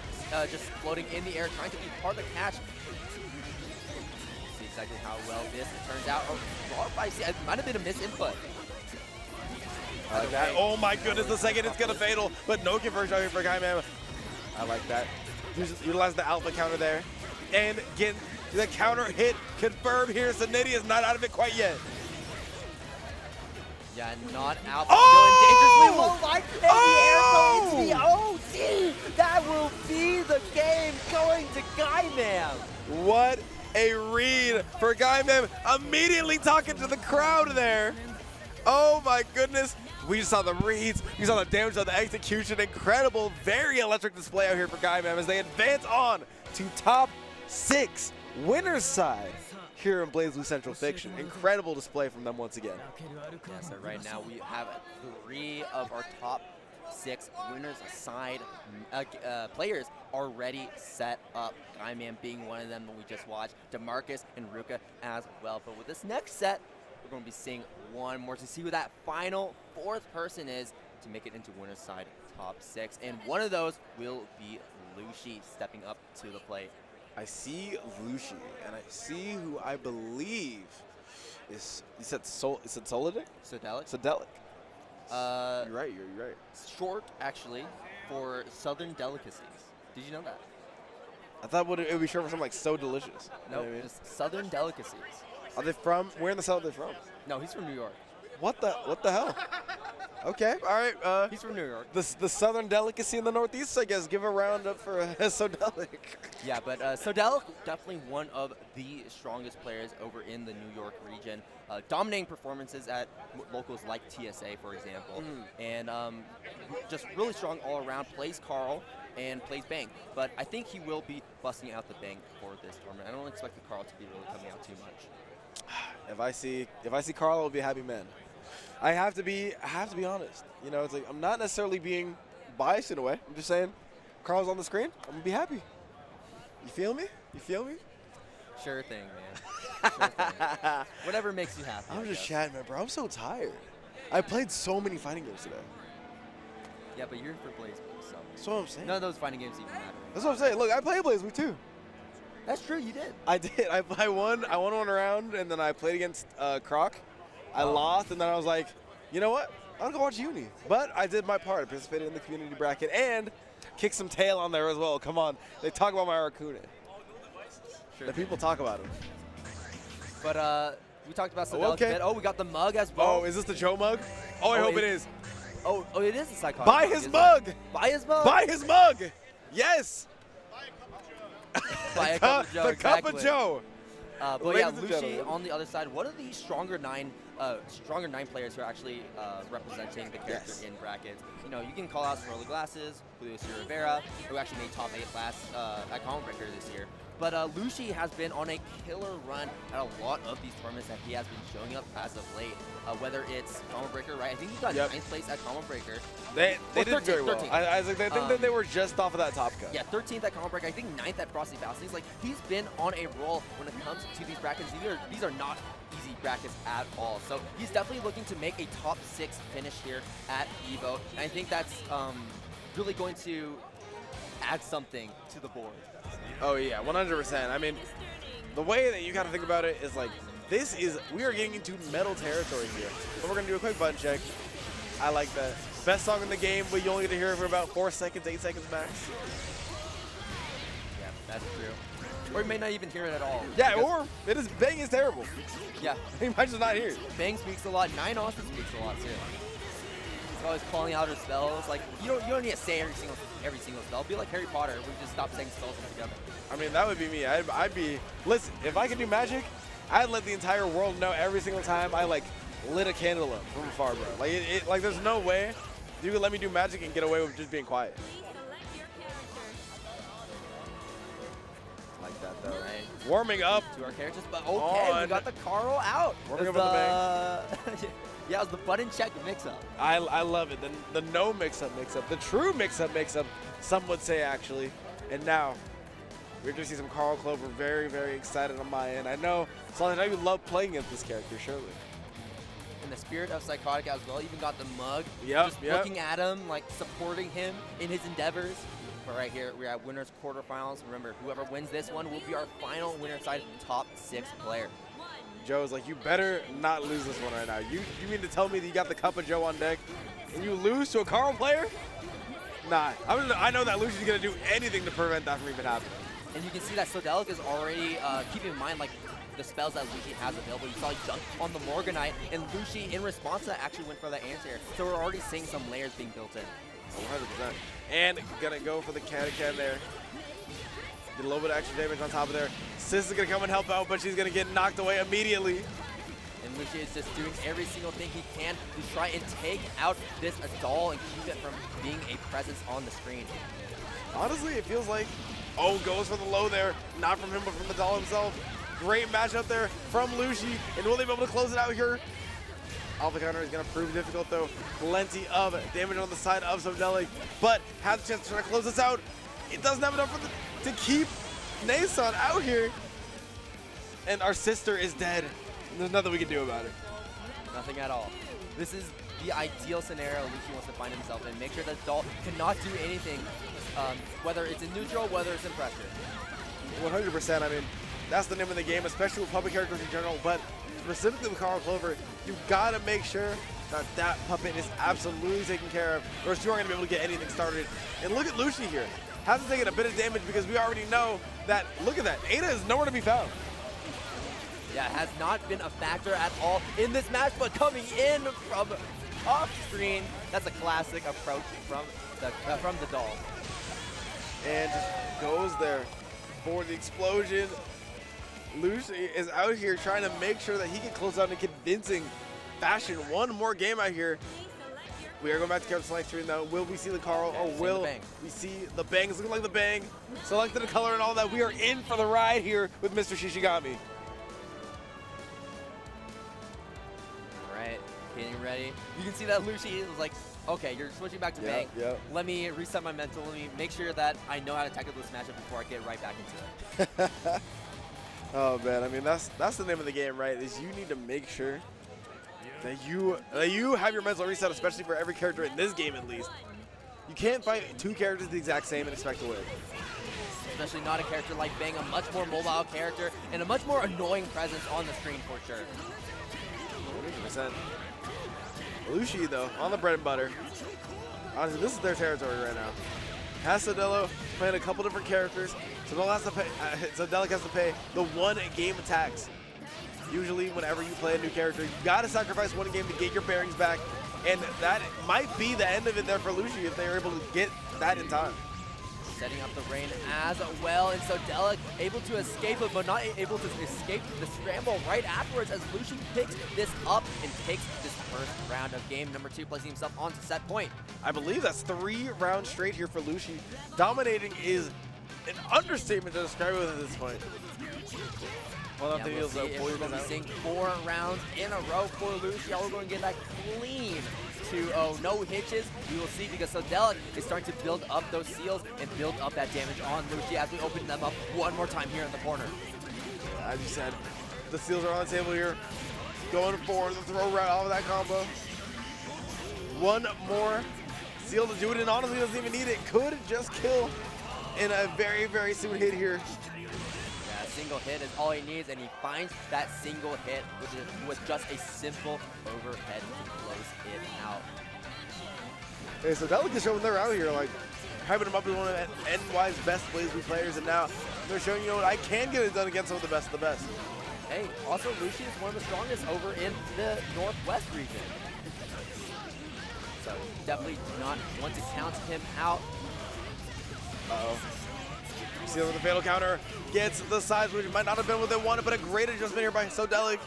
just floating in the air, trying to be part of the catch. See exactly how well this turns out. It might have been a misinput. Oh my goodness, the second it's gonna fatal, but no conversion out here for Gyam. I like that. Utilize the alpha counter there. And get the counter hit confirmed here. Cetti is not out of it quite yet. Yeah, not out. Oh! Still dangerously low. Like in the air, into the OT. That will be the game going to Gyam. What a read for Gyam. Immediately talking to the crowd there. Oh my goodness. We just saw the reads, we saw the damage on the execution. Incredible, very electric display out here for Gyam as they advance on to top 6 winner's side here in BlazBlue Central Fiction. Incredible display from them once again. Yeah, so right now we have 3 of our top 6 winners side players already set up. Gyam being one of them that we just watched, DeMarcus and Ruka as well. But with this next set, we're going to be seeing one more to see who that final 4th person is to make it into winner's side top 6. And one of those will be Lucii stepping up to the plate. I see Lucii, and I see who I believe is, you said Sodelic? Sodelic. Sodelic. You're right, you're right. Short, actually, for Southern Delicacies. Did you know that? I thought it would be short for something like So Delicious. No, nope, it's Southern Delicacies. Are they from, where in the South are they from? No, he's from New York. What the hell? Okay, all right. He's from New York. The Southern delicacy in the Northeast, I guess. Give a round up for Sodelic. Yeah, but Sodelic, definitely one of the strongest players over in the New York region. Dominating performances at locals like TSA, for example. And just really strong all around. Plays Carl and plays Bang. But I think he will be busting out the Bang for this tournament. I don't expect the Carl to be really coming out too much. If I see Carl, I'll be a happy man. I have to be honest. You know, it's like I'm not necessarily being biased in a way. I'm just saying, Carl's on the screen, I'm gonna be happy. You feel me? You feel me? Sure thing, man. Sure thing. Whatever makes you happy. I'm just chatting, man, bro. I'm so tired. I played so many fighting games today. Yeah, but you're for BlazBlue, so. That's what I'm saying. None of those fighting games even matter. That's what I'm saying. Look, I played BlazBlue too. That's true, you did. I did. I won one round, and then I played against Croc. I lost, and then I was like, you know what? I'm gonna go watch Uni. But I did my part. I participated in the community bracket and kicked some tail on there as well. Come on. They talk about my Aracune. Sure. The people talk about him. But we talked about Sodelic a bit. Oh, we got the mug as well. Oh, is this the Joe mug? Oh, I hope it is. Oh, it is the Psychotic Buy his mug! Buy his mug! Buy his mug! Yes! Buy a cup of Joe, the cup of Joe. But yeah, Lucii on the other side, one of the stronger 9 stronger 9 players who are actually representing the character in brackets. You know, you can call out Swirly Glasses, Lucii Rivera, who actually made top 8 last at Common Breaker this year. But Lucii has been on a killer run at a lot of these tournaments that he has been showing up as of late. Whether it's Common Breaker, right? I think he got 9th place at Common Breaker. They did 13th, very well. 13th. I was like, I think that they were just off of that top cut. Yeah, 13th at Common Breaker. I think 9th at Frosty Bastings. Like, he's been on a roll when it comes to these brackets. These are not easy brackets at all. So he's definitely looking to make a top 6 finish here at EVO. And I think that's really going to add something to the board. Oh yeah, 100%. I mean, the way that you gotta think about it is like, we are getting into metal territory here. So we're gonna do a quick button check. I like that. Best song in the game, but you only get to hear it for about 4 seconds, 8 seconds max. Yeah, that's true. Or you may not even hear it at all. Yeah, or Bang is terrible. Yeah. You might just not hear it. Bang speaks a lot. 9 also speaks a lot too. He's always calling out her spells. Like, you don't need to say every single spell. Be like Harry Potter. We just stop saying spells altogether. I mean, that would be me. I'd be, listen, if I could do magic, I'd let the entire world know every single time I like lit a candle up from afar, bro. Like, like there's no way you could let me do magic and get away with just being quiet. Like that though, right? Warming up to our characters, but okay, we got the Carl out. Warming up with the Bang. Yeah, it was the button check mix-up. I love it. The no mix-up, the true mix-up, some would say actually. And now, we're going to see some Carl Clover. Very, very excited on my end. I know, Soni, I know you love playing against this character, surely. In the spirit of Psychotic as well, even got the mug. Yep, looking at him, like supporting him in his endeavors. But right here, we're at winners quarterfinals. Remember, whoever wins this one will be our final winner side top 6 player. Joe's like, you better not lose this one right now. You mean to tell me that you got the Cup of Joe on deck and you lose to a Carl player? Nah, I know that Lucii's gonna do anything to prevent that from even happening. And you can see that Sodelic is already keeping in mind like the spells that Lucii has available. You saw he jumped on the Morganite, and Lucii, in response to that, actually went for the anti-air. So we're already seeing some layers being built in. 100%. And gonna go for the can there. Get a little bit of extra damage on top of there. Sis is gonna come and help out, but she's gonna get knocked away immediately. And Lucii is just doing every single thing he can to try and take out this doll and keep it from being a presence on the screen. Honestly, it feels like, goes for the low there. Not from him, but from the doll himself. Great matchup there from Lucii. And will they be able to close it out here? Alpha counter is going to prove difficult, though. Plenty of damage on the side of Sodelic, but has a chance to try to close this out. It doesn't have enough to keep Nason out here. And our sister is dead. There's nothing we can do about it. Nothing at all. This is the ideal scenario Lucii wants to find himself in. Make sure that doll cannot do anything, whether it's in neutral, whether it's in pressure. 100%. I mean, that's the name of the game, especially with public characters in general, but specifically with Carl Clover, you gotta make sure that that puppet is absolutely taken care of, or else you aren't gonna be able to get anything started. And look at Lucii here. Hasn't taken a bit of damage because we already know that, look at that, Ada is nowhere to be found. Yeah, has not been a factor at all in this match, but coming in from off screen, that's a classic approach from the doll. And just goes there for the explosion. Lucii is out here trying to make sure that he can close out in a convincing fashion. One more game out here. We are going back to character select screen though. Will we see the Carl or will we see the Bang? It's looking like the Bang. Selected a color and all that. We are in for the ride here with Mr. Shishigami. Right, getting ready. You can see that Lucii was like, okay, you're switching back to Bang. Yep. Let me reset my mental. Let me make sure that I know how to tackle this matchup before I get right back into it. Oh man, I mean that's the name of the game, right? Is you need to make sure that you have your mental reset, especially for every character in this game at least. You can't fight 2 characters the exact same and expect to win. Especially not a character like Bang, a much more mobile character and a much more annoying presence on the screen for sure. 100%. Lucii though, on the bread and butter. Honestly, this is their territory right now. Has Sodelic playing a couple different characters. Sodelic has to pay the 1 game attacks. Usually, whenever you play a new character, you gotta sacrifice 1 game to get your bearings back, and that might be the end of it there for Lucii if they are able to get that in time. setting up the rain as well, and Sodelic able to escape it, but not able to escape the scramble right afterwards as Lucii picks this up and takes this first round of game number 2, placing himself onto set point. I believe that's 3 rounds straight here for Lucii. Dominating is an understatement to describe it at this point. Well, Yeah, we'll see if we're going to be seeing 4 rounds in a row for Lucii. Are we going to get that clean 2-0? No hitches. We will see, because Sodelic is starting to build up those seals and build up that damage on Lucii as we open them up one more time here in the corner. Yeah, as you said, the seals are on the table here. Going for the throw right off of that combo. One more seal to do it, and honestly doesn't even need it. Could just kill in a very, very soon hit here. Yeah, a single hit is all he needs, and he finds that single hit with just a simple overhead to close it out. Hey, so Delic is showing they're out here, like, hyping him up as one of NY's best BlazBlue players, and now they're showing, you know what, I can get it done against some of the best of the best. Hey, also Lucii is one of the strongest over in the Northwest region. So definitely do not want to count him out. Uh-oh. Seal with the fatal counter, gets the size, which might not have been what they wanted, but a great adjustment here by Sodelic.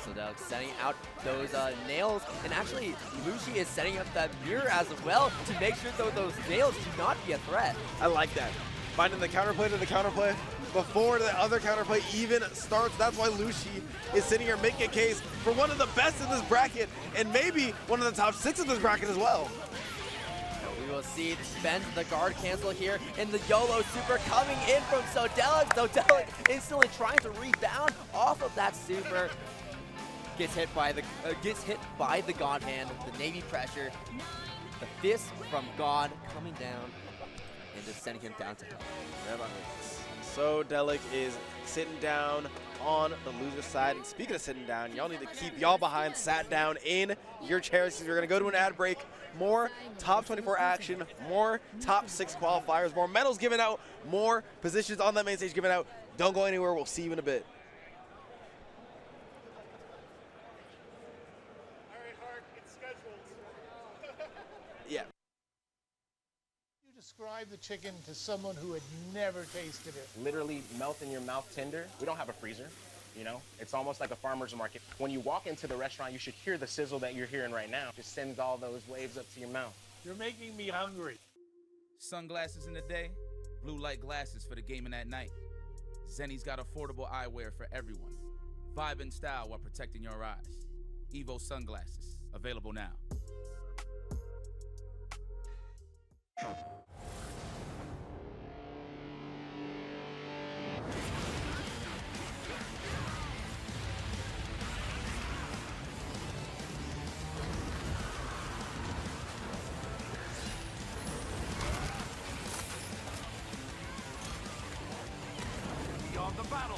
Sodelic setting out those nails, and actually Lucii is setting up that mirror as well to make sure that those nails do not be a threat. I like that. Finding the counterplay to the counterplay before the other counterplay even starts. That's why Lucii is sitting here making a case for one of the best in this bracket, and maybe one of the top 6 in this bracket as well. We will see spend the guard cancel here, and the YOLO super coming in from Sodelic. Sodelic instantly trying to rebound off of that super. Gets hit by the God Hand, the Navy pressure, the fist from God coming down and just sending him down to hell. Sodelic is sitting down on the loser side. And speaking of sitting down, y'all need to keep y'all behind sat down in your chairs. We're going to go to an ad break. More top 24 action, more top 6 qualifiers, more medals given out, more positions on that main stage given out. Don't go anywhere. We'll see you in a bit. Yeah. You describe the chicken to someone who had never tasted it. Literally melt in your mouth tender. We don't have a freezer, you know? It's almost like a farmer's market. When you walk into the restaurant, you should hear the sizzle that you're hearing right now. Just sends all those waves up to your mouth. You're making me hungry. Sunglasses in the day, blue light glasses for the gaming at night. Zenny's got affordable eyewear for everyone. Vibe in style while protecting your eyes. Evo sunglasses, available now. Beyond the battle.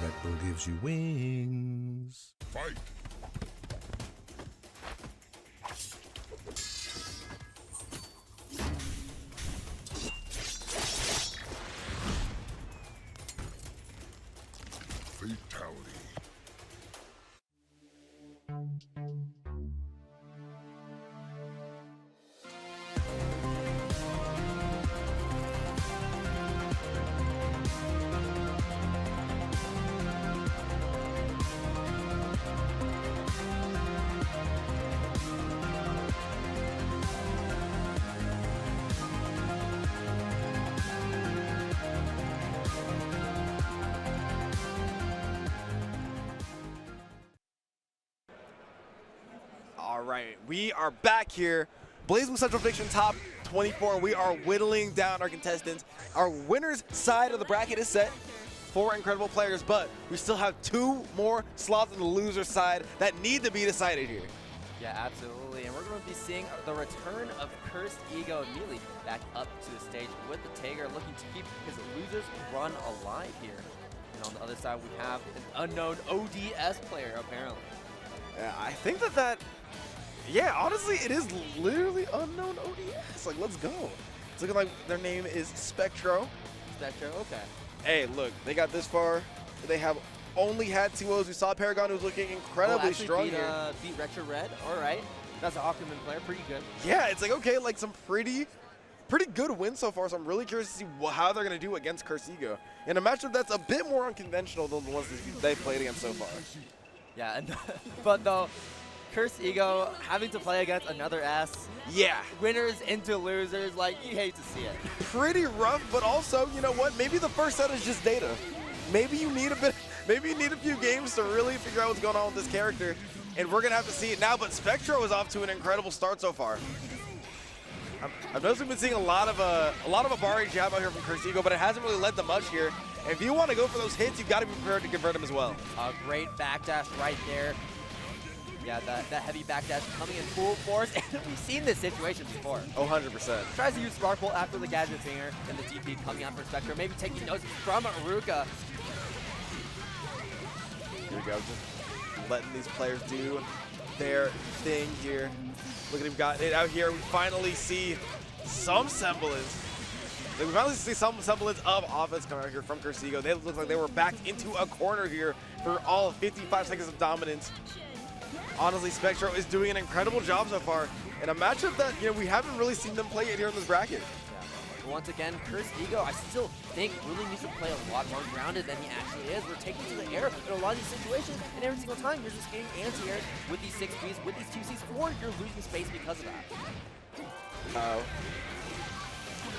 Red Bull gives you wings. Fight! Fatality. right, we are back here. BlazBlue Central Fiction top 24. We are whittling down our contestants. Our winner's side of the bracket is set. 4 incredible players, but we still have 2 more slots on the loser side that need to be decided here. Yeah, absolutely. And we're going to be seeing the return of Cursed Ego immediately back up to the stage with the Tager, looking to keep his losers run alive here. And on the other side, we have an unknown ODS player, apparently. Yeah, I think that yeah, honestly, it is literally unknown ODS. Like, let's go. It's looking like their name is Spectro. Spectro, okay. Hey, look, they got this far. They have only had 2 O's. We saw Paragon, who's looking incredibly strong here. Beat Retro Red. All right. That's an Aquaman player. Pretty good. Yeah, it's like, okay, like some pretty good wins so far, so I'm really curious to see how they're going to do against Cursed Ego in a matchup that's a bit more unconventional than the ones that they've played against so far. Yeah, and but though, Cursed Ego having to play against another S. Yeah. Winners into losers, like, you hate to see it. Pretty rough, but also, you know what? Maybe the first set is just data. Maybe you need a few games to really figure out what's going on with this character, and we're gonna have to see it now. But Spectro is off to an incredible start so far. I've noticed we've been seeing a lot of Abari jab out here from Cursed Ego, but it hasn't really led to much here. If you want to go for those hits, you've got to be prepared to convert them as well. A great backdash right there. Yeah, that heavy backdash coming in full force, and we've seen this situation before. Oh, 100%. Tries to use Sparkle after the Gadget Finger, and the TP coming out for Spectro, maybe taking notes from Ruka. Here we go, just letting these players do their thing here. Look at him, got it out here. We finally see some semblance. We finally see some semblance of offense coming out here from Cursed Ego. They look like they were backed into a corner here for all 55 seconds of dominance. Honestly, Spectro is doing an incredible job so far in a matchup that, you know, we haven't really seen them play it here in this bracket. Yeah. Once again, Cursed Ego, I still think really needs to play a lot more grounded than he actually is. We're taking to the air in a lot of these situations, and every single time you're just getting anti-airs with these 6Bs, with these 2Cs, or you're losing space because of that. Uh-oh.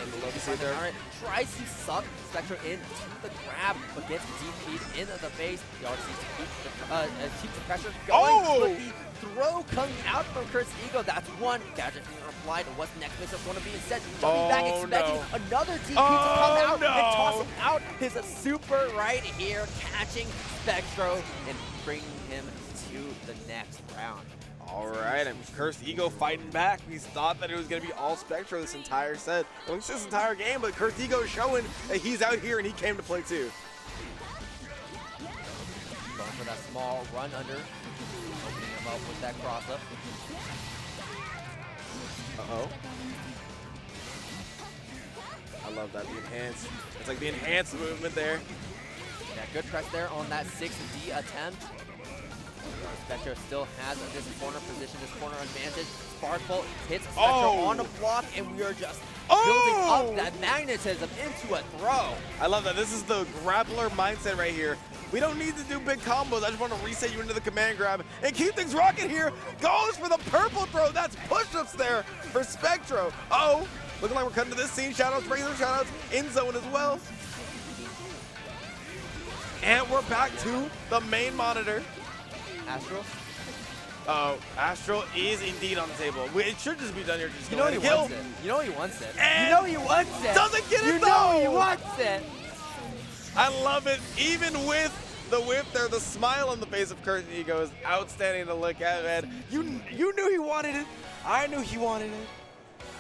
And the Loki there. All right, tries to suck Spectro into the grab, but gets DP'd into the face. He always needs to keep the pressure going. But the throw coming out from Cursed Ego, that's one. Gadget Finger applied. What's the next misstep going to be? Instead, jumping back, expecting another DP to come out and toss him out. His super right here, catching Spectro and bringing him to the next round. All right, and Cursed Ego fighting back. We thought that it was going to be all Spectro this entire set, well, this entire game, but Cursed Ego is showing that he's out here and he came to play too. Going for that small run under, opening him up with that cross up. Uh-oh. I love that, the enhanced. It's like the enhanced movement there. Yeah, good press there on that 6D attempt. Spectro still has this corner position, this corner advantage. Sparkle hits Spectro on a block, and we are just building up that magnetism into a throw. I love that. This is the grappler mindset right here. We don't need to do big combos. I just want to reset you into the command grab and keep things rocking here. Goes for the purple throw. That's push-ups there for Spectro. Oh, looking like we're cutting to this scene. Shoutouts, regular shoutouts, in zone as well. And we're back to the main monitor. Astral? Astral is indeed on the table. It should just be done here. Just you know he wants it. You know he wants it. And you know he wants it. Doesn't get it you though. know he wants it. I love it. Even with the whip there, the smile on the face of Cursed Ego is outstanding to look at, man. You knew he wanted it. I knew he wanted it.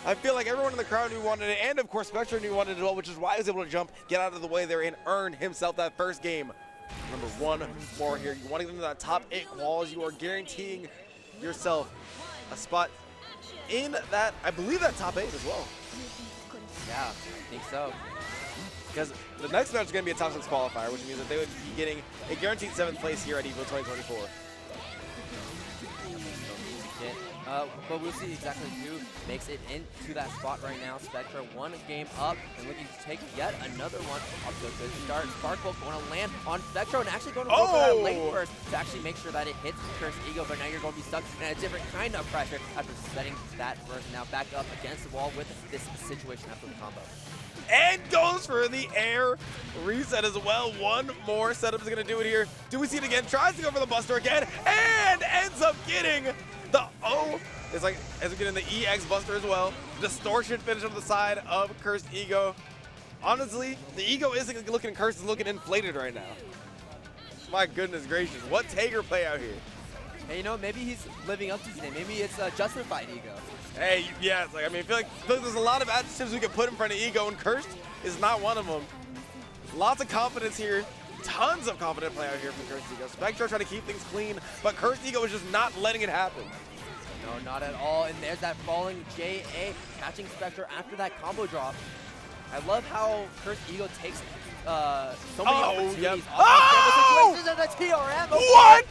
I feel like everyone in the crowd knew he wanted it, and of course Spectro knew he wanted it as well, which is why he was able to jump, get out of the way there, and earn himself that first game. Remember, one more here. You want to get into that top 8 quals. You are guaranteeing yourself a spot in that, I believe, that top 8 as well. Yeah, I think so. Because the next match is going to be a top 6 qualifier, which means that they would be getting a guaranteed 7th place here at EVO 2024. But we'll see exactly who makes it into that spot right now. Spectro 1 game up and looking to take yet another one. Off to a good start. Sparkle going to land on Spectro and actually going to go for that late burst to actually make sure that it hits Cursed Ego, but now you're going to be stuck in a different kind of pressure after setting that burst. Now back up against the wall with this situation after the combo. And goes for the air reset as well. One more setup is going to do it here. Do we see it again? Tries to go for the buster again and ends up getting the It's like, as we get in the EX Buster as well. Distortion finish on the side of Cursed Ego. Honestly, the Ego isn't looking cursed, it's looking inflated right now. My goodness gracious, what Tager play out here? Hey, you know, maybe he's living up to his name. Maybe it's a justified ego. Hey, yeah, it's like, I mean, I feel like there's a lot of adjectives we can put in front of Ego, and Cursed is not one of them. Lots of confidence here. Tons of confident play out here from Cursed Ego. Spectro trying to keep things clean, but Cursed Ego is just not letting it happen. No, not at all. And there's that falling JA, catching Spectro after that combo drop. I love how Cursed Ego takes so many opportunities off of situations and the TRM. Okay. What?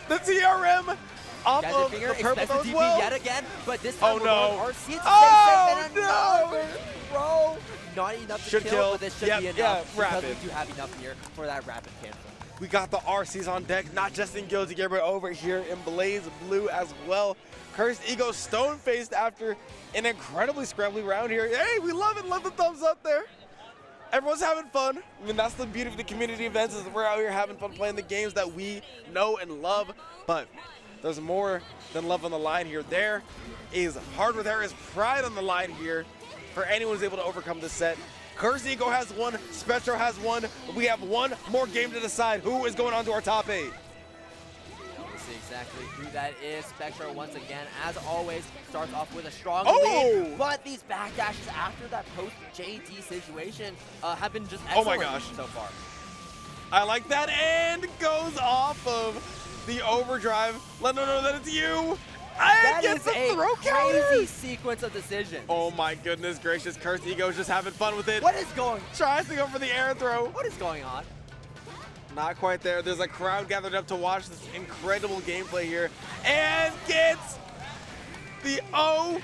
The TRM off of Finger the purple expects as DP well? yet again, but this time we're no. going RC. It's Oh, and another throw. Not enough to kill, but this should be enough because rapid. we do have enough here for that rapid cancel. We got the RCs on deck, not just in Guilty Gear, but over here in BlazBlue as well. Cursed Ego stone-faced after an incredibly scrambly round here. Hey, we love it. Love the thumbs up there. Everyone's having fun. I mean, that's the beauty of the community events, is we're out here having fun playing the games that we know and love. But there's more than love on the line here. There is hardware. There is pride on the line here for anyone who's able to overcome this set. Cursed Ego has one, Spectro has one. We have one more game to decide who is going on to our top 8. We'll see exactly who that is. Spectro, once again, as always, starts off with a strong Oh! lead, but these backdashes after that post-JD situation have been just Oh my excellent gosh. so far. I like that, and goes off of the overdrive. Let them know that it's you. That And is gets the a throw crazy counter. sequence of decisions. Oh my goodness gracious, Cursed Ego's just having fun with it. What is going on? Tries to go for the air throw. What is going on? Not quite there. There's a crowd gathered up to watch this incredible gameplay here. And gets the OD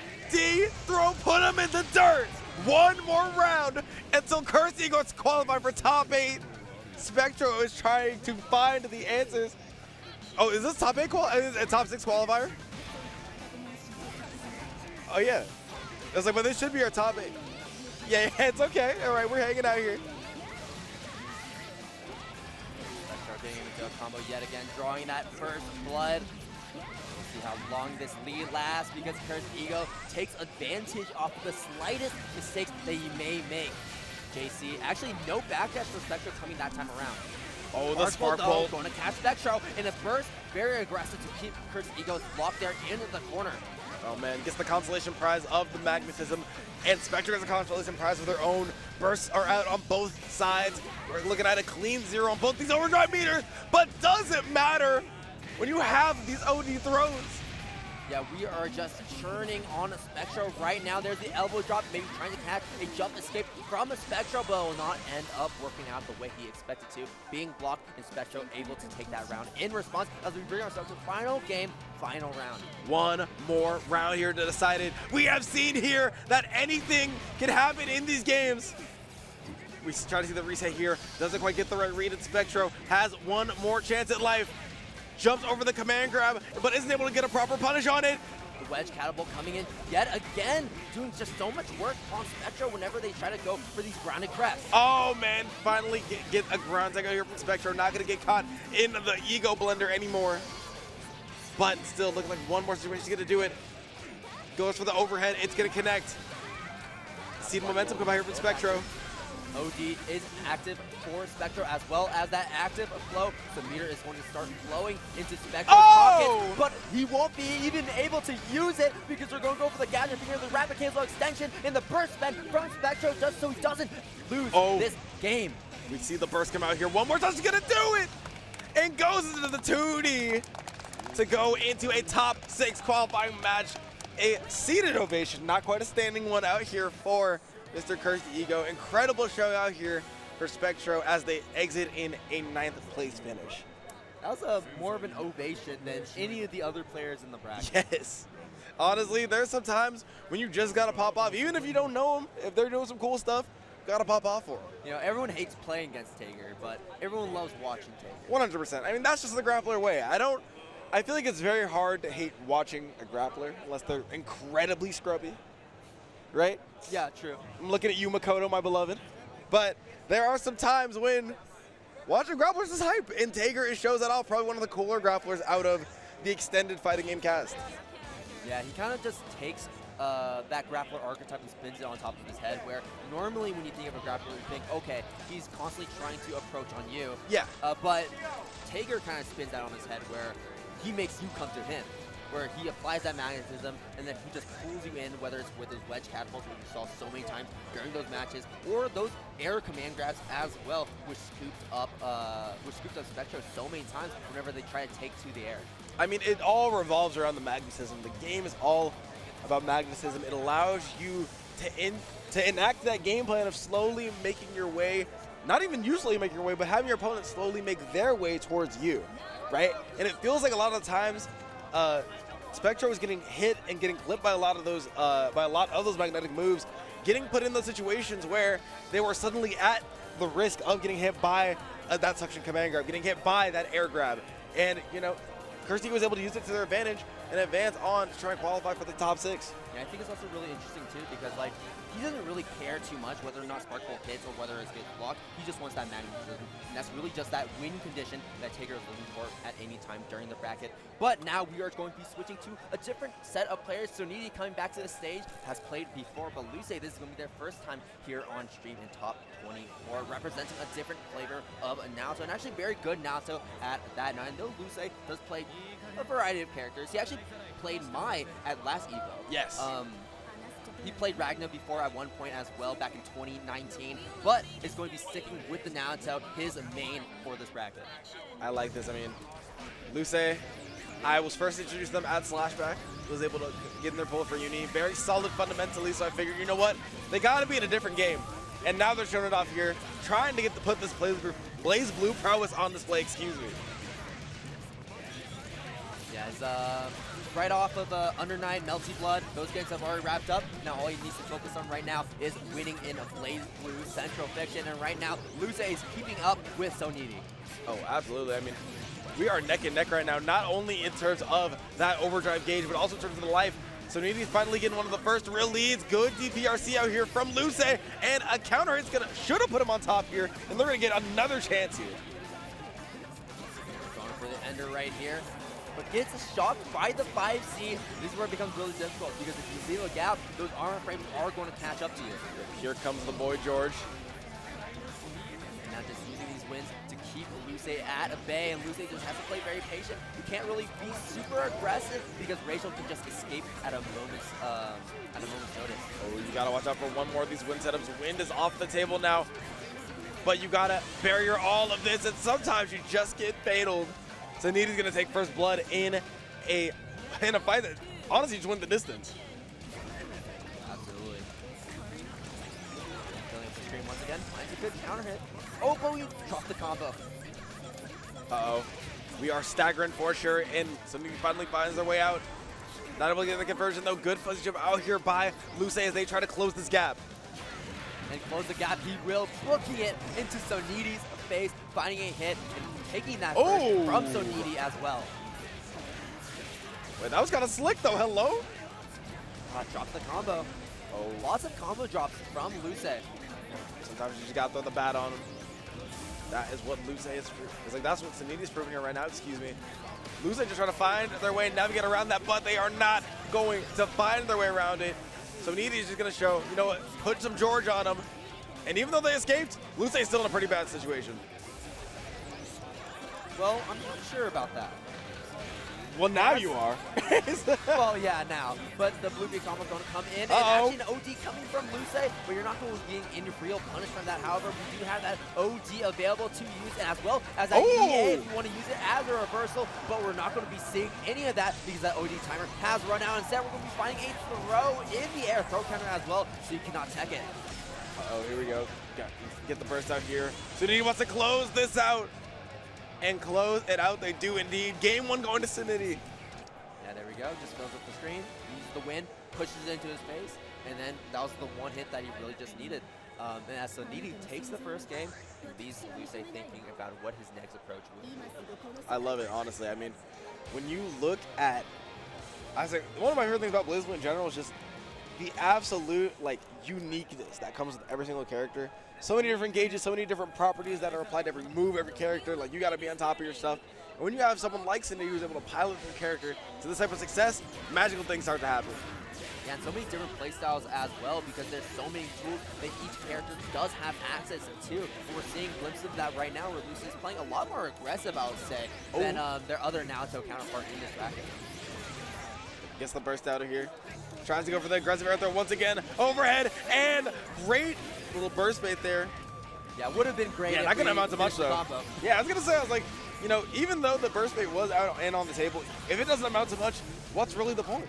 throw, put him in the dirt. One more round until Cursed Ego is qualified for top 8. Spectro is trying to find the answers. Oh, is this top 8 a top 6 qualifier? Oh yeah. I was like, but this should be our top 8. Yeah, it's okay. All right, we're hanging out here. Spectro getting into a combo yet again, drawing that first blood. We'll see how long this lead lasts because Cursed Ego takes advantage off of the slightest mistakes that he may make. JC, actually no backdash for Spectro coming that time around. Oh, the Spark Bolt. Going to catch Spectro in a burst, very aggressive to keep Cursed Ego's locked there in the corner. Oh man, gets the consolation prize of the magnetism, and Spectro gets a consolation prize of their own. Bursts are out on both sides. We're looking at a clean 0 on both these overdrive meters, but doesn't matter when you have these OD throws. Yeah, we are just churning on a Spectro right now. There's the elbow drop, maybe trying to catch a jump escape from a Spectro, but will not end up working out the way he expected to. Being blocked, and Spectro able to take that round in response as we bring ourselves to final game, final round. One more round here to decide it. We have seen here that anything can happen in these games. We try to see the reset here. Doesn't quite get the right read, and Spectro has one more chance at life. Jumps over the command grab, but isn't able to get a proper punish on it. The wedge catapult coming in yet again, doing just so much work on Spectro whenever they try to go for these grounded crests. Oh man, finally get a ground tag out here from Spectro. Not gonna get caught in the ego blender anymore. But still looking like one more situation is gonna do it. Goes for the overhead, it's gonna connect. See the momentum come out here from Spectro. OD is active for Spectro as well as that active flow. So meter is going to start flowing into Spectro's pocket, but he won't be even able to use it because they're going to go for the gadget finger, the rapid cancel extension in the burst spin from Spectro just so he doesn't lose this game. We see the burst come out here. One more time, he's gonna do it! And goes into the 2D to go into a top 6 qualifying match. A seated ovation, not quite a standing one out here for Mr. Cursed Ego. Incredible show out here for Spectro as they exit in a 9th place finish. That was more of an ovation than any of the other players in the bracket. Yes. Honestly, there's some times when you just gotta pop off. Even if you don't know them, if they're doing some cool stuff, gotta pop off for them. You know, everyone hates playing against Tager, but everyone loves watching Tager. 100%. I mean, that's just the grappler way. I feel like it's very hard to hate watching a grappler unless they're incredibly scrubby. Right? Yeah, true. I'm looking at you, Makoto, my beloved. But there are some times when watching grapplers is hype, and Tager shows that off. Probably one of the cooler grapplers out of the extended fighting game cast. Yeah, he kind of just takes that grappler archetype and spins it on top of his head, where normally when you think of a grappler, you think, okay, he's constantly trying to approach on you. Yeah. But Tager kind of spins that on his head, where he makes you come to him, where he applies that magnetism, and then he just pulls you in, whether it's with his wedge catapults, which you saw so many times during those matches, or those air command grabs as well, which scooped up Spectro so many times whenever they try to take to the air. I mean, it all revolves around the magnetism. The game is all about magnetism. It allows you to enact that game plan of slowly making your way, not even usually making your way, but having your opponent slowly make their way towards you, right? And it feels like a lot of the times Spectro was getting hit and getting clipped by a lot of those magnetic moves, getting put in those situations where they were suddenly at the risk of getting hit by that suction command grab, getting hit by that air grab. And, you know, Kirsty was able to use it to their advantage and advance on to try and qualify for the top 6. Yeah, I think it's also really interesting too, because like he doesn't really care too much whether or not Spark Bolt hits or whether it's gets blocked. He just wants that magnetism, and that's really just that win condition that Tager is looking for at any time during the bracket. But now we are going to be switching to a different set of players. Sonidi coming back to the stage, has played before, but Lucii, this is going to be their first time here on stream in top 24, representing a different flavor of Naruto, and actually very good Naruto at that. Now I know Lucii does play a variety of characters. He actually played Mai at last Evo. Yes. He played Ragnar before at one point as well back in 2019, but is going to be sticking with the Naruto, his main for this bracket. I like this. I mean, Lucii, I was first introduced to them at Slashback, was able to get in their pull for Uni. Very solid fundamentally, so I figured, you know what? They got to be in a different game. And now they're showing it off here, trying to put this BlazBlue prowess on display, excuse me. Yeah, it's right off of Under 9 Melty Blood. Those games have already wrapped up. Now all he needs to focus on right now is winning in a BlazBlue Central Fiction. And right now, Lucii is keeping up with Sonidi. Oh, absolutely. I mean, we are neck and neck right now, not only in terms of that overdrive gauge, but also in terms of the life. Sonidi's finally getting one of the first real leads. Good DPRC out here from Lucii, and a counter hit's should have put him on top here, and they're gonna get another chance here. Going for the ender right here, but gets shocked by the 5C. This is where it becomes really difficult, because if you leave a gap, those armor frames are going to catch up to you. Here comes the boy George. Now just using these wins to keep Lucii at a bay, and Lucii just has to play very patient. You can't really be super aggressive because Rachel can just escape at a moment's notice. Oh, you gotta watch out for one more of these win setups. Wind is off the table now, but you gotta barrier all of this, and sometimes you just get fataled. So Sonidi's gonna take first blood in a fight that honestly just went the distance. Absolutely. Filling up the screen once again. Finds a good counter hit. Oh, but we dropped the combo. Uh-oh. We are staggering for sure, and Soni finally finds their way out. Not able to get the conversion, though. Good fuzzy jump out here by Lucii as they try to close this gap. And close the gap, he will, booking it into Sonidi's face, finding a hit, and taking that first from Sonidi as well. Wait, that was kind of slick, though. Hello? Drops the combo. Oh, lots of combo drops from Lucii. Sometimes you just got to throw the bat on him. That is what Lucii is. It's like that's what Sonidi's proving here right now. Excuse me. Lucii just trying to find their way and navigate around that, but they are not going to find their way around it. Sonidi is just going to show, you know what, put some George on them. And even though they escaped, Lucii is still in a pretty bad situation. Well, I'm not sure about that. Well, now you are. Well, yeah, now. But the blue beat combo is going to come in. And actually an OD coming from Lucii, but you're not going to be in real punish from that. However, we do have that OD available to use, and as well as that EA if you want to use it as a reversal, but we're not going to be seeing any of that because that OD timer has run out. Instead, we're going to be finding a throw in the air, throw counter as well, so you cannot tech it. Uh-oh, here we go. Get the burst out here. Sonidi wants to close this out. And close it out, they do indeed. Game 1 going to Sonidi. Yeah, there we go. Just fills up the screen, uses the wind, pushes it into his face, and then that was the one hit that he really just needed. And as Sonidi takes the first game, leaves Lucii thinking about what his next approach will be. I love it, honestly. I mean, when you look at, I was like, one of my favorite things about BlazBlue in general is just the absolute like uniqueness that comes with every single character. So many different gauges, so many different properties that are applied to every move, every character. Like, you got to be on top of your stuff. And when you have someone like Cindy who's able to pilot their character to this type of success, magical things start to happen. Yeah, and so many different playstyles as well, because there's so many tools that each character does have access to. And we're seeing glimpses of that right now, where Lucii is playing a lot more aggressive, I would say, than their other Naoto counterpart in this bracket. Gets the burst out of here. Tries to go for the aggressive air throw once again. Overhead, and great little burst bait there. Yeah, would have been great. Yeah, not going to amount to much, though. Combo. Yeah, I was going to say, I was like, you know, even though the burst bait was out and on the table, if it doesn't amount to much, what's really the point?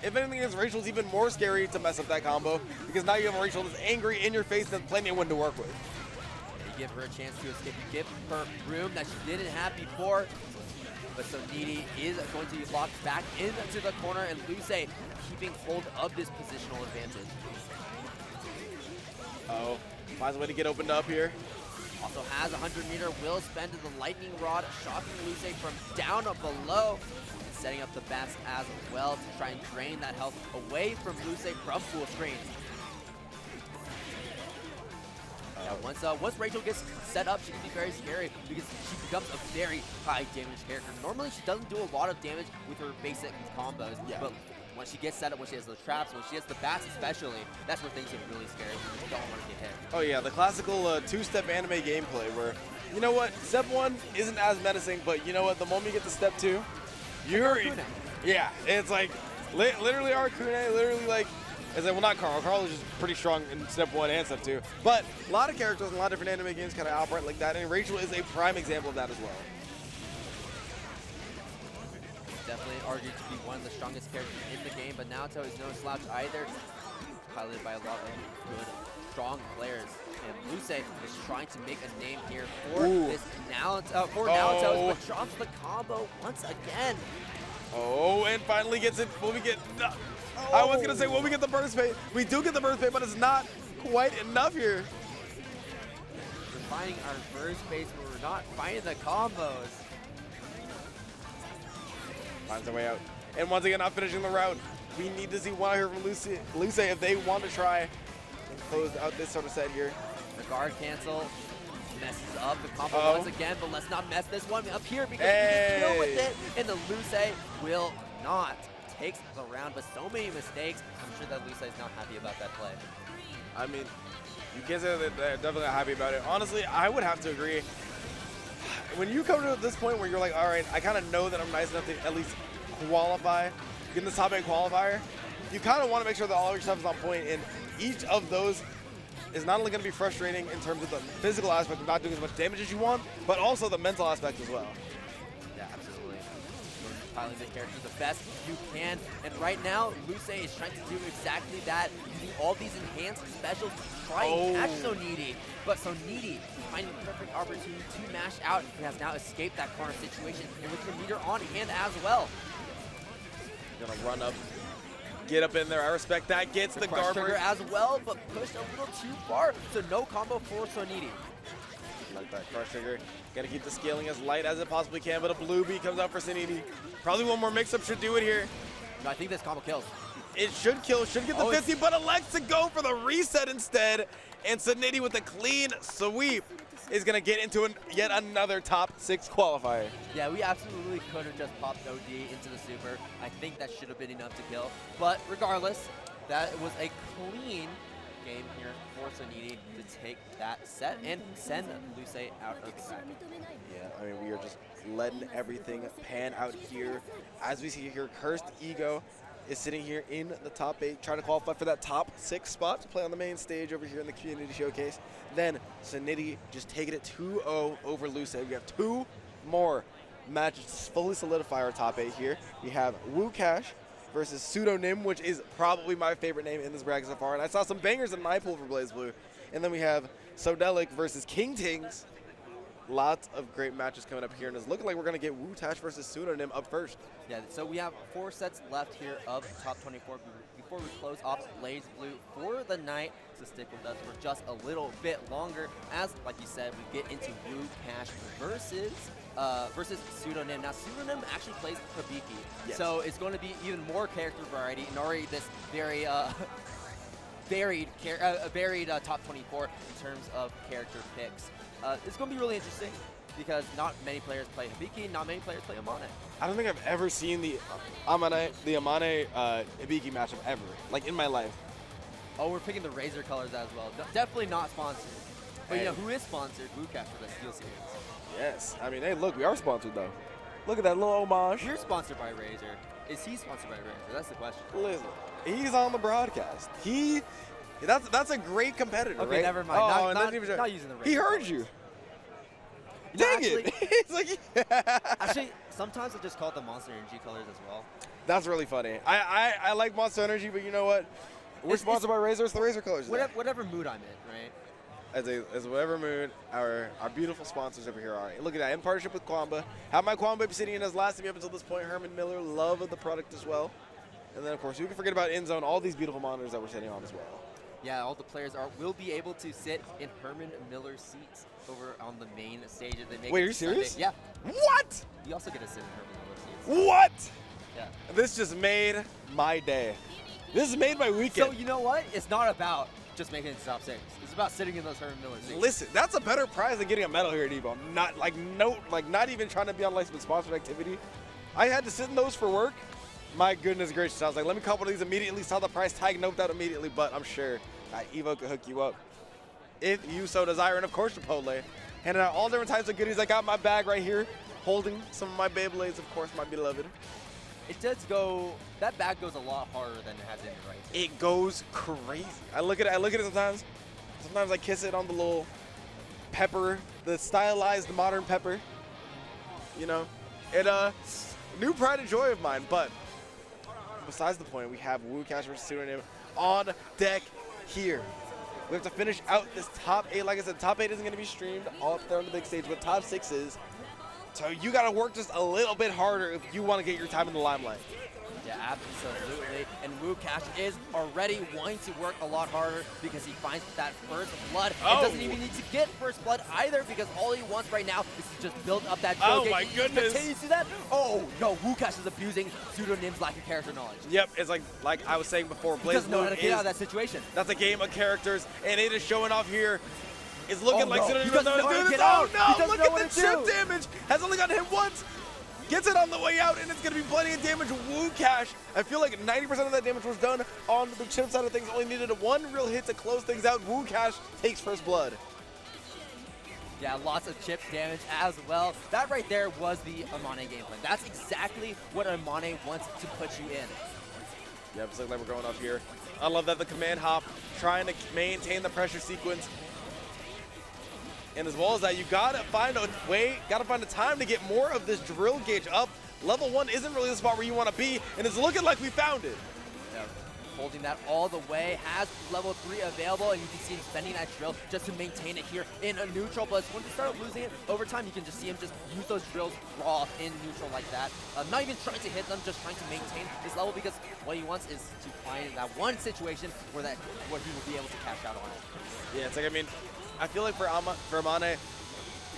If anything, against Rachel is even more scary to mess up that combo, because now you have a Rachel that's angry in your face and plenty of wind to work with. You give her a chance to escape. You give her room that she didn't have before. But Soni is going to be locked back into the corner, and Lucii keeping hold of this positional advantage. Uh-oh. Finds a way to get opened up here. Also has 100 meter, will spend the lightning rod, shocking Lucii from down below. And setting up the bats as well to try and drain that health away from Lucii from full screen. Once Rachel gets set up, she can be very scary because she becomes a very high damage character. Normally, she doesn't do a lot of damage with her basic combos, but when she gets set up, when she has the traps, when she has the bats especially, that's where things get really scary. You don't want to get hit. Oh yeah, the classical two-step anime gameplay where, you know what, step 1 isn't as menacing, but you know what, the moment you get to step 2, you're... Yeah, it's like, literally Arcune, literally like, well, not Carl. Carl is just pretty strong in step 1 and step 2. But a lot of characters in a lot of different anime games kind of operate like that, and Rachel is a prime example of that as well. Definitely argued to be one of the strongest characters in the game, but Naoto is no slouch either. Piloted by a lot of good, strong players. And Lucii is trying to make a name here for this Naoto, but drops the combo once again. Oh, and finally gets it. Will we get... I was going to say, will we get the burst bait? We do get the burst bait, but it's not quite enough here. We're finding our burst baits, but we're not finding the combos. Finds a way out. And once again, not finishing the route. We need to see one out here from Lucii if they want to try and close out this sort of set here. The guard cancel messes up the combo once again, but let's not mess this one up here because we can kill with it, and the Lucii will not. Takes the round, but so many mistakes. I'm sure that Lucii is not happy about that play. I mean, you can't say that they're definitely not happy about it. Honestly, I would have to agree. When you come to this point where you're like, all right, I kind of know that I'm nice enough to at least qualify, get in the top 8 qualifier, you kind of want to make sure that all your stuff is on point, and each of those is not only going to be frustrating in terms of the physical aspect of not doing as much damage as you want, but also the mental aspect as well. Yeah, absolutely. You're piling the character the best you can, and right now, Lucii is trying to do exactly that, using all these enhanced specials to try and catch Soni. But Soni, finding the perfect opportunity to mash out, he has now escaped that corner situation, and with the meter on hand as well. Gonna run up, get up in there. I respect that. Gets the crush Garber as well, but pushed a little too far, so no combo for Soni. Like that crush trigger. Gotta keep the scaling as light as it possibly can, but a blue beat comes out for Soni. Probably one more mix-up should do it here. No, I think this combo kills. It should kill, should get the 50, but elects to go for the reset instead. And Soni with a clean sweep is gonna get into yet another top 6 qualifier. Yeah, we absolutely could have just popped OD into the super. I think that should have been enough to kill. But regardless, that was a clean game here for Soni to take that set and send Lucii out of the bracket. Yeah, I mean, we are just letting everything pan out here. As we see here, Cursed Ego is sitting here in the top 8, trying to qualify for that top 6 spot to play on the main stage over here in the Community Showcase. Then Soni just taking it 2-0 over Lucii. We have 2 more matches to fully solidify our top 8 here. We have Woash versus Pseudonim, which is probably my favorite name in this bracket so far. And I saw some bangers in my pool for BlazBlue. And then we have Sodelic versus Tings. Lots of great matches coming up here, and it's looking like we're going to get Woash versus Pseudonym up first. Yeah, so we have 4 sets left here of top 24 before we close off BlazBlue for the night. So stick with us for just a little bit longer as, like you said, we get into Woash versus Pseudonym. Now, Pseudonym actually plays Hibiki, so it's going to be even more character variety, and already this very varied top 24 in terms of character picks. It's going to be really interesting. because not many players play Hibiki, not many players play Amane. I don't think I've ever seen the Amane Hibiki matchup ever, like in my life. Oh, we're picking the Razor colors as well. Definitely not sponsored. But you know who is sponsored? Woash for the Steel Series. Yes. I mean, hey, look, we are sponsored though. Look at that little homage. We're sponsored by Razor. Is he sponsored by Razor? That's the question. Listen, he's on the broadcast. That's a great competitor, Okay, right? never mind. Oh, not using the Razor. He heard you. No, Dang actually, it. It's like, actually, sometimes I just call it the Monster Energy colors as well. That's really funny. I like Monster Energy, but you know what? We're sponsored by Razor. It's the Razor colors. Whatever mood I'm in, right? As whatever mood our beautiful sponsors over here are. Look at that, in partnership with Kwamba. Have my Kwamba Obsidian has lasted me up until this point. Herman Miller, love of the product as well. And then, of course, we can forget about InZone, all these beautiful monitors that we're sitting on as well. Yeah, all the players will be able to sit in Herman Miller seats over on the main stage. If they make Wait, it are you serious? Sunday. Yeah. What? You also get to sit in Herman Miller seats. What? Yeah. This just made my day. This has made my weekend. So you know what? It's not about just making it to top 6. It's about sitting in those Herman Miller seats. Listen, that's a better prize than getting a medal here at Evo. Not even trying to be on like some sponsored activity. I had to sit in those for work. My goodness gracious, I was like, let me couple these immediately. Saw the price tag, noped out immediately, but I'm sure Evo could hook you up if you so desire. And of course, Chipotle, handing out all different types of goodies. I got my bag right here, holding some of my Beyblades, of course, my beloved. It does go. That bag goes a lot harder than it has in it, right? It goes crazy. I look at it sometimes. Sometimes I kiss it on the little pepper, the stylized modern pepper. You know, new pride and joy of mine. But besides the point, we have Woash versus Pseudonym on deck here. We have to finish out this top 8. Like I said, top 8 isn't going to be streamed all up there on the big stage, but top 6 is. So you got to work just a little bit harder if you want to get your time in the limelight. Yeah, absolutely. And Woash is already wanting to work a lot harder because he finds that first blood. Oh. It doesn't even need to get first blood either because all he wants right now is to just build up that Oh gauge. my goodness. Continue to see that? Oh, no, Woash is abusing Pseudonym's lack of character knowledge. Yep, it's like I was saying before, He doesn't know how to BlazBlue get out of that situation. That's a game of characters, and it is showing off here. It's looking like Pseudonym doesn't know how to get out. He Oh no, doesn't look know at what the to chip do. damage. Has only gotten hit once. Gets it on the way out, and it's going to be plenty of damage. Woash, I feel like 90% of that damage was done on the chip side of things. Only needed one real hit to close things out. Woash takes first blood. Yeah, lots of chip damage as well. That right there was the Amane game plan. That's exactly what Amane wants to put you in. Yep, it's like we're going off here. I love that the command hop, trying to maintain the pressure sequence. And as well as that, you gotta find a way, gotta find a time to get more of this drill gauge up. Level 1 isn't really the spot where you want to be, and it's looking like we found it. Yeah, holding that all the way, has level 3 available, and you can see him spending that drill just to maintain it here in a neutral. But when you start losing it over time, you can just see him just use those drills raw in neutral like that. Not even trying to hit them, just trying to maintain his level because what he wants is to find that one situation where he will be able to cash out on it. Yeah, it's like, I mean, I feel like for Amane,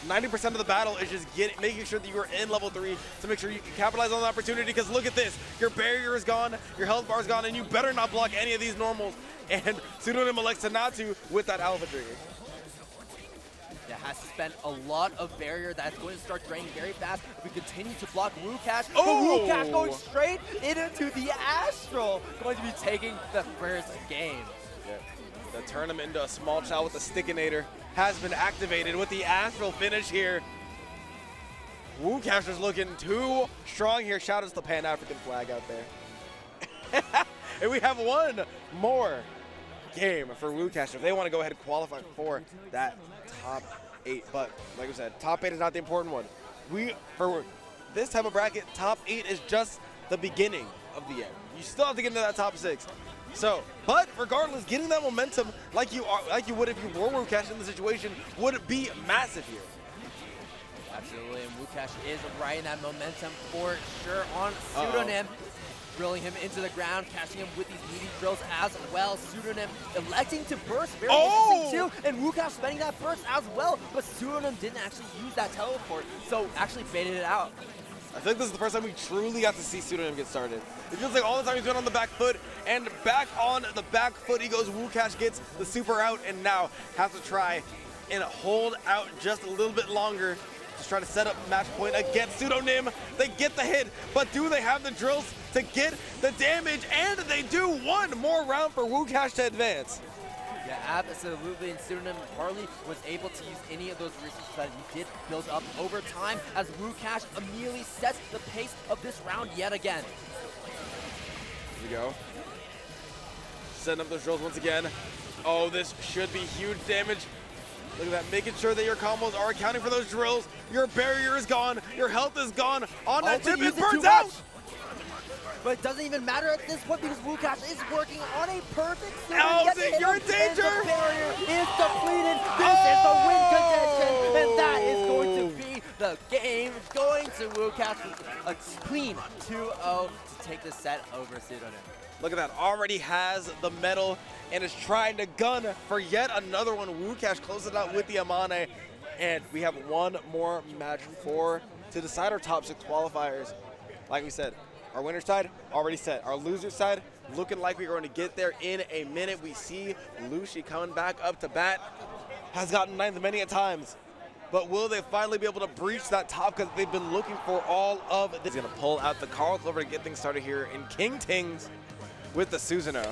90% of the battle is just making sure that you are in level 3 to make sure you can capitalize on the opportunity, because look at this. Your barrier is gone, your health bar is gone, and you better not block any of these normals. And Pseudonym elects to not to with that alpha trigger. Yeah, has to spend a lot of barrier. That's going to start draining very fast. We continue to block Woash. Oh! Woash going straight into the Astral. Going to be taking the first game. Yeah. The turn him into a small child with the Stickinator has been activated with the Astral finish here. Woash is looking too strong here. Shout out to the Pan-African flag out there. And we have one more game for Woash if they want to go ahead and qualify for that top 8. But like I said, top 8 is not the important one. For this type of bracket, top 8 is just the beginning of the end. You still have to get into that top 6. So, but regardless, getting that momentum like you would if you were Woash in the situation would be massive here. Absolutely, and Woash is riding that momentum for sure on Pseudonym. Drilling him into the ground, catching him with these meaty drills as well. Pseudonym electing to burst, very interesting too, and Woash spending that burst as well, but Pseudonym didn't actually use that teleport, so actually baited it out. I think this is the first time we truly got to see Pseudonym get started. It feels like all the time he's been on the back foot, and back on the back foot he goes. Woash gets the super out, and now has to try and hold out just a little bit longer Just trying to set up match point against Pseudonym. They get the hit, but do they have the drills to get the damage? And they do. One more round for Woash to advance. Yeah, absolutely, and Pseudonym hardly was able to use any of those resources that he did build up over time as Woash immediately sets the pace of this round yet again. Here we go. Setting up those drills once again. Oh, this should be huge damage. Look at that, making sure that your combos are accounting for those drills. Your barrier is gone, your health is gone. On that tip, it burns out! But it doesn't even matter at this point because Woash is working on a perfect swing. Oh, you're in danger! And the barrier is depleted. This is the win contention, and that is going to be the game going to Woash with a clean 2-0 to take the set over Pseudonym. Look at that, already has the medal and is trying to gun for yet another one. Woash closes it out with the Amane, and we have one more match to decide our top 6 qualifiers. Like we said, our winner's side already set. Our loser's side looking like we're going to get there in a minute. We see Lucii coming back up to bat, has gotten 9th many a times. But will they finally be able to breach that top because they've been looking for all of this? He's going to pull out the Carl Clover to get things started here in King Tings with the Susanoo.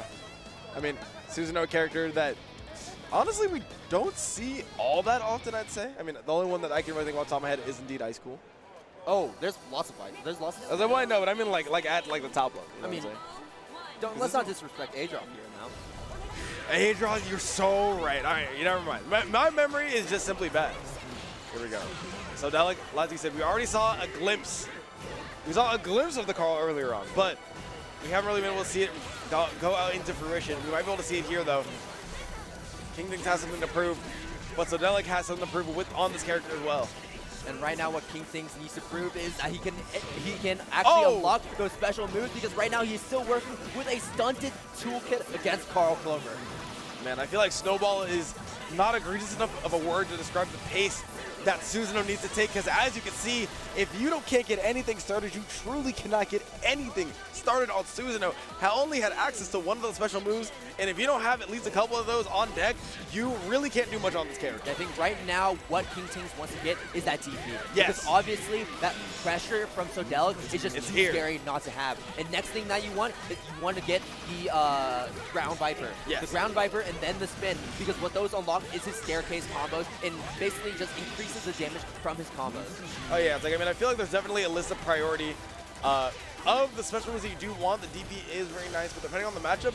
I mean, Susanoo character that honestly we don't see all that often, I'd say. I mean, the only one that I can really think off the top of my head is indeed Ice Cool. Oh, there's lots of fights. There's lots of I know, but I mean like at the top level. I mean, let's not disrespect Adroth here now. Adroth, you're so right. All right, you never mind. My memory is just simply bad. Here we go. Sodelic, like you said, we already saw a glimpse. We saw a glimpse of the Carl earlier on, but we haven't really been able to see it go out into fruition. We might be able to see it here though. King Tings has something to prove, but Sodelic has something to prove on this character as well. And right now what King Tings needs to prove is that he can actually unlock those special moves because right now he's still working with a stunted toolkit against Carl Clover. Man, I feel like Snowball is not egregious enough of a word to describe the pace that Susanoo needs to take, because as you can see, if you can't get anything started, you truly cannot get anything started on Susanoo. Only had access to one of those special moves, and if you don't have at least a couple of those on deck, you really can't do much on this character. I think right now what King Tings wants to get is that DP. Yes. Because obviously that pressure from Sodelic is just too scary not to have. And next thing that you want is you want to get the Ground Viper. Yes. The Ground Viper and then the spin, because what those unlock is his staircase combos and basically just increases the damage from his combos. Oh yeah, it's like, I mean, I feel like there's definitely a list of priority of the special moves that you do want. The DP is very nice, but depending on the matchup,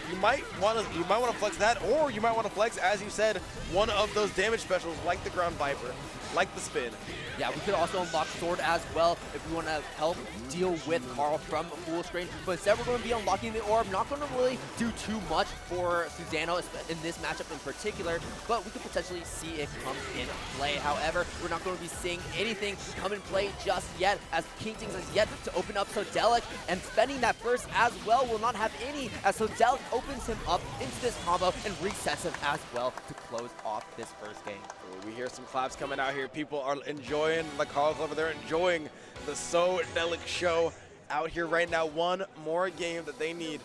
you might want to flex that, or you might want to flex, as you said, one of those damage specials like the Ground Viper, like the spin. Yeah, we could also unlock Sword as well if we want to help deal with Carl from Fool Strain. But instead, we're going to be unlocking the Orb. Not going to really do too much for Susanoo in this matchup in particular, but we could potentially see it come in play. However, we're not going to be seeing anything come in play just yet, as King Tings has yet to open up Sodelic, and spending that burst as well will not have any, as Sodelic opens him up into this combo and resets him as well to close off this first game. We hear some claps coming out here. People are enjoying the Carl Clover. They're enjoying the Sodelic show out here right now. One more game that they need.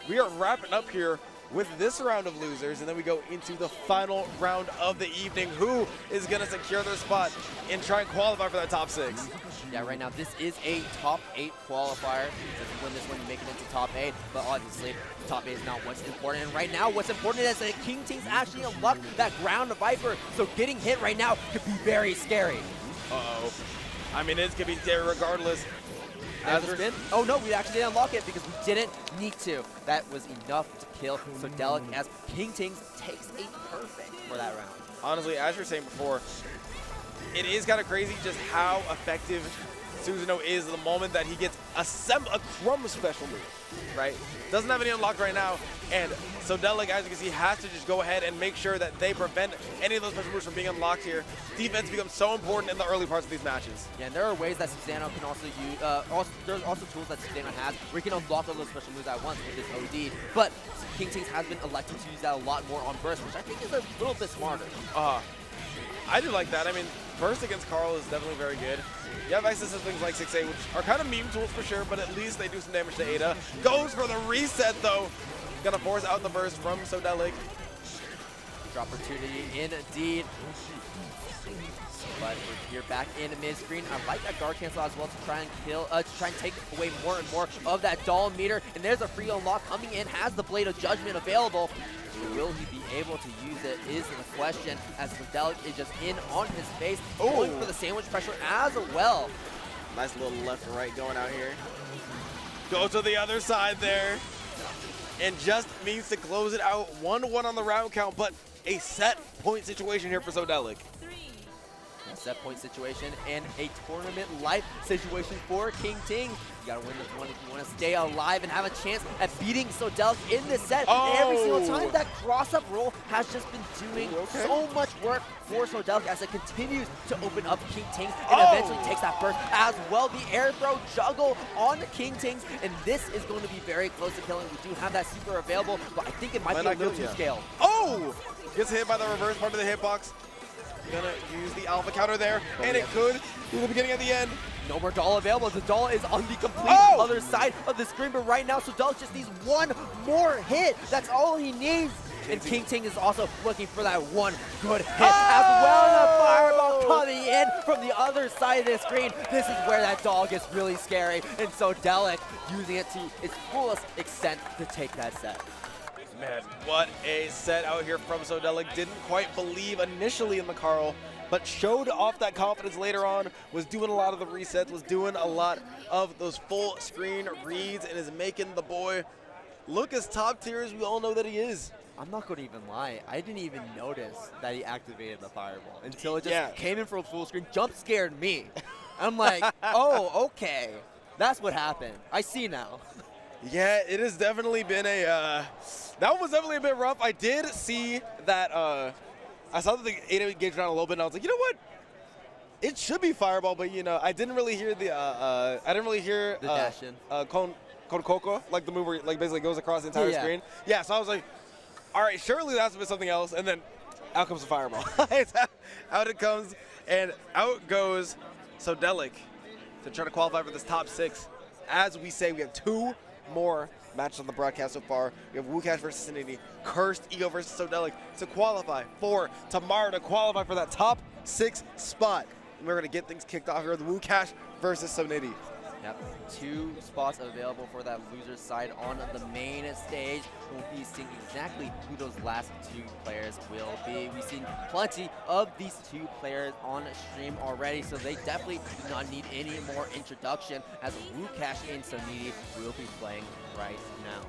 We are wrapping up here with this round of losers, and then we go into the final round of the evening. Who is going to secure their spot and try and qualify for that top 6? Yeah, right now this is a top 8 qualifier. So if you win this one, you make it into top 8. But obviously, top 8 is not what's important. And right now, what's important is that King Tings actually unlocked that Ground Viper. So getting hit right now could be very scary. Uh-oh. I mean, it's going to be there regardless. Spin. Oh no, we actually didn't unlock it because we didn't need to. That was enough to kill Sodelic, as King Tings takes a perfect for that round. Honestly, as you were saying before, it is kind of crazy just how effective Susanoo is the moment that he gets a crumb special move, right? Doesn't have any unlocked right now, and Sodelic, as you can see, has to just go ahead and make sure that they prevent any of those special moves from being unlocked here. Defense becomes so important in the early parts of these matches. Yeah, and there are ways that Susanoo can also use, there's also tools that Susanoo has where he can unlock all those special moves at once with his OD, but King Tings has been elected to use that a lot more on burst, which I think is a little bit smarter. I do like that. I mean, burst against Carl is definitely very good. You have access to things like 6A, which are kind of meme tools for sure, but at least they do some damage to Ada. Goes for the reset, though. Gonna force out the burst from Sodelic. Extra opportunity indeed. But we're here back in mid-screen. I like that guard cancel as well to try and kill, to try and take away more and more of that doll meter. And there's a free unlock coming in, has the Blade of Judgment available. Will he be able to use it is the question, as Sodelic is just in on his face, going for the sandwich pressure as well. Nice little left and right going out here. Go to the other side there. And just means to close it out. 1-1 on the round count, but a set point situation here for Sodelic. A set point situation and a tournament life situation for King Tings. You gotta win this one if you want to stay alive and have a chance at beating Sodelic in this set. Every single time that cross-up roll has just been doing so much work for Sodelic as it continues to open up King Tings and eventually takes that burst as well. The air throw juggle on King Tings, and this is going to be very close to killing. We do have that super available, but I think it might be a little too scaled. Gets hit by the reverse part of the hitbox. Gonna use the alpha counter there, and it could do the beginning of the end. No more doll available. The doll is on the complete other side of the screen, but right now Sodelic just needs one more hit. That's all he needs. And King Ting is also looking for that one good hit as well. The fireball coming in from the other side of the screen. This is where that doll gets really scary, and Sodelic using it to its fullest extent to take that set. Man, what a set out here from Sodelic. Didn't quite believe initially in the Carl, but showed off that confidence later on, was doing a lot of the resets, was doing a lot of those full screen reads, and is making the boy look as top tier as we all know that he is. I'm not going to even lie. I didn't even notice that he activated the fireball until it just came in for a full screen, jump scared me. I'm like, oh, okay. That's what happened. I see now. Yeah, it has definitely been a, that one was definitely a bit rough. I did see that, I saw that the 8 gauge down a little bit, and I was like, you know what? It should be fireball, but you know, I didn't really hear the, the dash in. Con Coco, like the move where like basically goes across the entire screen. Yeah, so I was like, all right, surely that's been something else, and then out comes the fireball. Out it comes, and out goes Sodelic to try to qualify for this top 6. As we say, we have 2 more matches on the broadcast so far. We have Woash versus Cetti, Cursed Ego versus Sodelic to qualify for tomorrow, to qualify for that top 6 spot. And we're going to get things kicked off here with Woash versus Cetti. Yep, 2 spots available for that loser's side on the main stage. We'll be seeing exactly who those last 2 players will be. We've seen plenty of these 2 players on stream already, so they definitely do not need any more introduction, as Woash and Soni will be playing right now.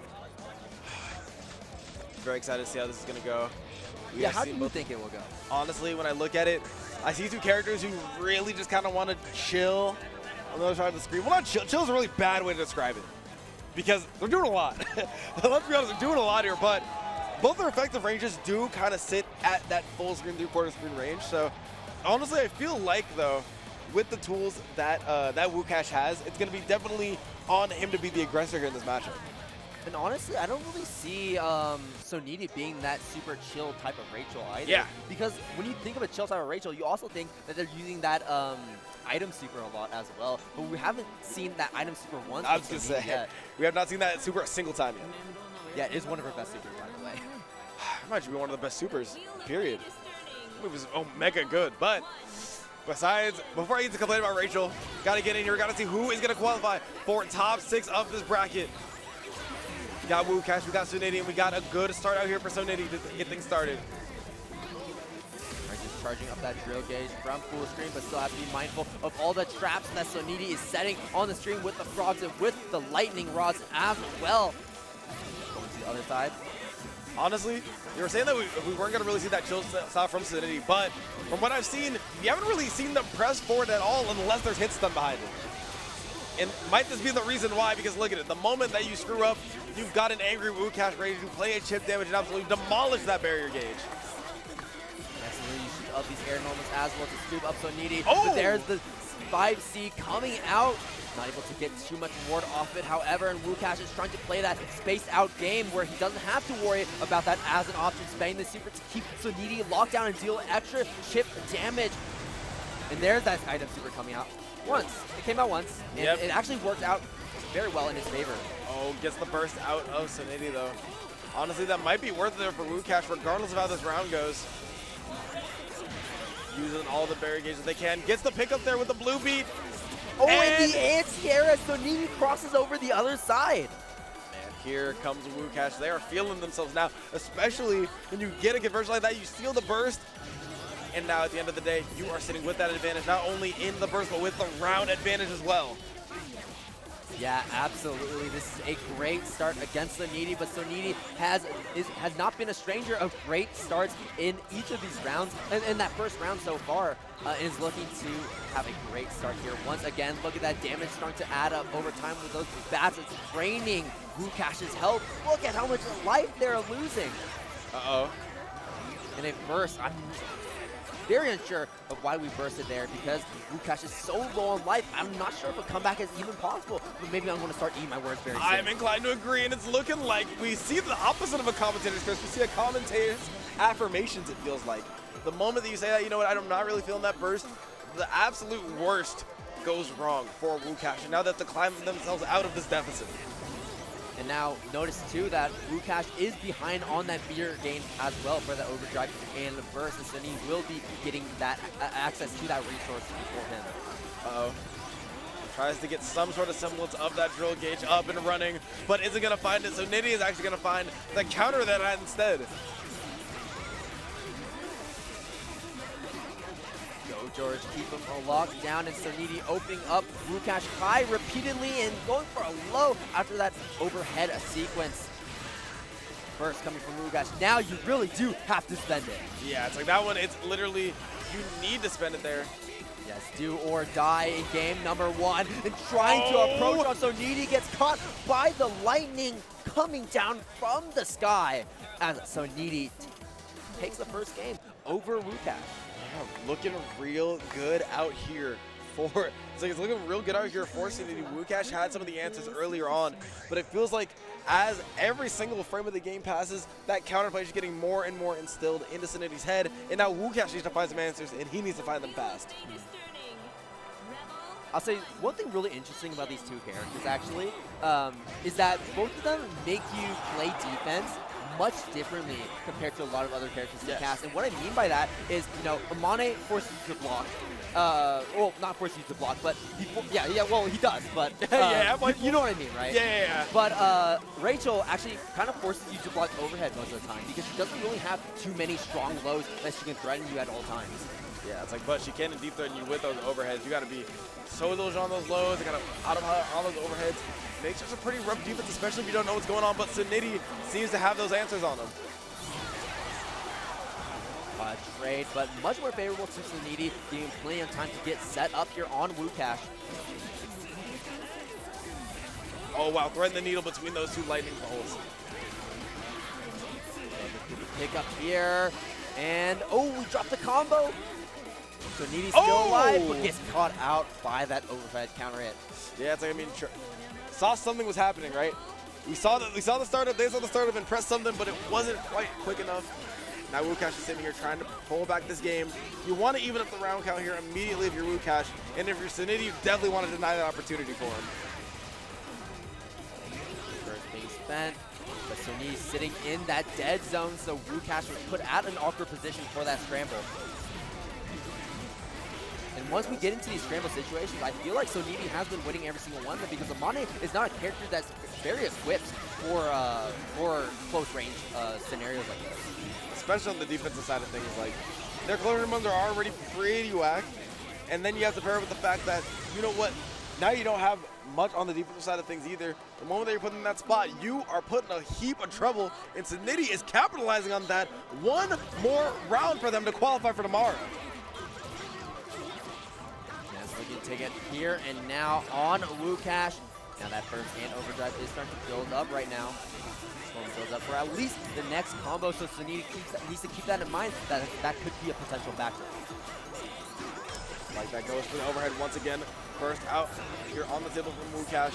Very excited to see how this is going to go. Yeah, how do you think it will go? Honestly, when I look at it, I see 2 characters who really just kind of want to chill on the other side of the screen. Well, not chill. Chill is a really bad way to describe it, because they're doing a lot. Let's be honest, they're doing a lot here, but both their effective ranges do kind of sit at that full screen, 3/4 screen range. So honestly, I feel like, though, with the tools that that Woash has, it's going to be definitely on him to be the aggressor here in this matchup. And honestly, I don't really see Soni being that super chill type of Rachel either. Yeah. Because when you think of a chill type of Rachel, you also think that they're using that item super a lot as well. But we haven't seen that item super once. I was going to say, yet. We have not seen that super a single time yet. Yeah, it is one of her best supers, by the way. It might be one of the best supers, period. It was mega good, but besides, before I get to complain about Rachel, gotta get in here, gotta see who is gonna qualify for top 6 of this bracket. We got Woash, we got Soni, and we got a good start out here for Soni to get things started. Just charging up that drill gauge from full screen, but still have to be mindful of all the traps that Soni is setting on the screen with the frogs and with the lightning rods as well. Going to the other side. Honestly, you were saying that we weren't going to really see that chill style from Cetti, but from what I've seen, you haven't really seen them press forward at all unless there's hit stun behind it. And might this be the reason why? Because look at it, the moment that you screw up, you've got an angry Woash ready to play a chip damage and absolutely demolish that barrier gauge. That's the use of these air normals as well to scoop up Soni. But there's the 5C coming out. Not able to get too much ward off it, however, and Woash is trying to play that spaced out game where he doesn't have to worry about that as an option, spending the super to keep Soni locked down and deal extra chip damage. And there's that item super coming out once. It came out once, and it actually worked out very well in his favor. Oh, gets the burst out of Soni though. Honestly, that might be worth it there for Woash, regardless of how this round goes. Using all the barrier gauges they can. Gets the pick up there with the blue beat. Oh, and the anti-air as Soni crosses over the other side. And here comes Woash. They are feeling themselves now, especially when you get a conversion like that. You steal the burst. And now at the end of the day, you are sitting with that advantage, not only in the burst, but with the round advantage as well. Yeah, absolutely. This is a great start against Sonidi, but Sonidi has not been a stranger of great starts in each of these rounds. And that first round so far is looking to have a great start here. Once again, look at that damage starting to add up over time with those bats. It's draining Woash's health. Look at how much life they're losing. Uh-oh. And a burst. I'm very unsure of why we bursted there because Woash is so low on life. I'm not sure if a comeback is even possible, but maybe I'm going to start eating my words very soon. I'm inclined to agree, and it's looking like we see the opposite of a commentator's curse. We see a commentator's affirmations, it feels like. The moment that you say that, you know what, I'm not really feeling that burst, the absolute worst goes wrong for Woash, and now they have to climb themselves out of this deficit. And now notice too that Woash is behind on that meter gain as well for the overdrive and the burst, and Soni will be getting that access to that resource before him. Uh-oh. Tries to get some sort of semblance of that drill gauge up and running, but isn't going to find it, so Nitty is actually going to find the counter that instead. George, keep him locked down, and Sonidi opening up Woash high repeatedly and going for a low after that overhead sequence. First coming from Woash. Now you really do have to spend it. Yeah, it's like that one, it's literally, you need to spend it there. Yes, do or die in game number one. And trying to approach on Sonidi gets caught by the lightning coming down from the sky as Sonidi takes the first game over Woash. Looking real good out here for, it's looking real good out here for Sonidi. Woash had some of the answers earlier on, but it feels like as every single frame of the game passes, that counterplay is getting more and more instilled into Sonidi's head, and now Woash needs to find some answers, and he needs to find them fast. I'll say one thing really interesting about these two characters actually is that both of them make you play defense much differently compared to a lot of other characters in the cast. And what I mean by that is, you know, Amane forces you to block. Well, not force you to block, but well, he does, but you know what I mean, right? Yeah. But Rachel actually kind of forces you to block overhead most of the time because she doesn't really have too many strong lows that she can threaten you at all times. Yeah, it's like, but she can deep threaten you with those overheads. You got to be so diligent on those lows, kind of out of all those overheads. Makes it a pretty rough defense, especially if you don't know what's going on, but Sonidi seems to have those answers on him. Trade, but much more favorable to Sonidi, giving plenty of time to get set up here on Woash. Oh wow, threading the needle between those two lightning bolts. Pick up here, and we dropped the combo. Sonidi's still alive, but gets caught out by that overhead counter hit. Yeah, it's like, I mean, saw something was happening, right? We saw the startup, they saw the startup and pressed something, but it wasn't quite quick enough. Now Woash is sitting here trying to pull back this game. You want to even up the round count here immediately if you're Woash, and if you're Sonidi, you definitely want to deny that opportunity for him. First being spent, but Sonidi's sitting in that dead zone, so Woash was put at an awkward position for that scramble. And once we get into these scramble situations, I feel like Sonidi has been winning every single one of them because Amane is not a character that's very equipped for close range scenarios like this. Especially on the defensive side of things, like their closing runs are already pretty whack, and then you have to pair it with the fact that, you know what, now you don't have much on the defensive side of things either. The moment that you're put in that spot, you are put in a heap of trouble, and Sonidi is capitalizing on that. One more round for them to qualify for tomorrow. Looking to take it here and now on Woash. Now that first hand overdrive is starting to build up right now. Builds up for at least the next combo, so Sonidi needs to keep that in mind. That could be a potential factor. Like that goes for the overhead once again. First out here on the table from Woash.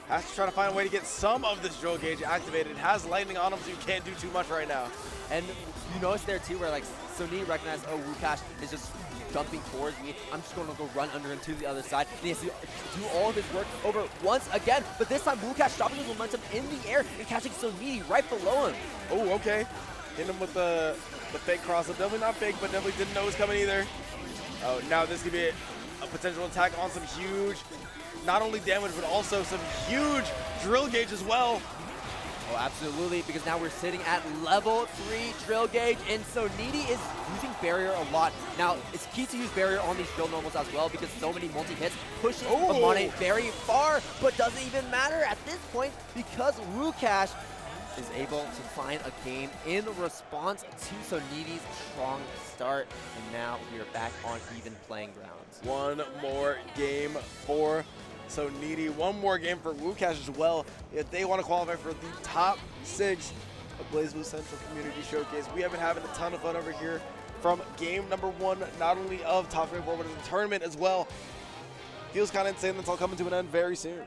Has to try to find a way to get some of this drill gauge activated. It has lightning on him, so you can't do too much right now. And you notice there too where like Sonidi recognized, Woash is just jumping towards me. I'm just going to go run under him to the other side. And he has to do all of his work over once again. But this time, Woash stopping his momentum in the air and catching Soni right below him. Oh, okay. Hit him with the fake cross. Definitely not fake, but definitely didn't know it was coming either. Oh, now this could be a potential attack on some huge, not only damage, but also some huge drill gauge as well. Oh, absolutely, because now we're sitting at level 3 drill gauge, and Soni is using barrier a lot. Now, it's key to use barrier on these drill normals as well, because so many multi-hits pushes Amane very far, but doesn't even matter at this point, because Woash is able to find a game in response to Soni's strong start, and now we are back on even playing grounds. One more game for Soni, one more game for Woash as well. If they want to qualify for the top 6 of BlazBlue Central Community Showcase, we have been having a ton of fun over here from game number 1, not only of Top 24, but of the tournament as well. Feels kind of insane that's all coming to an end very soon.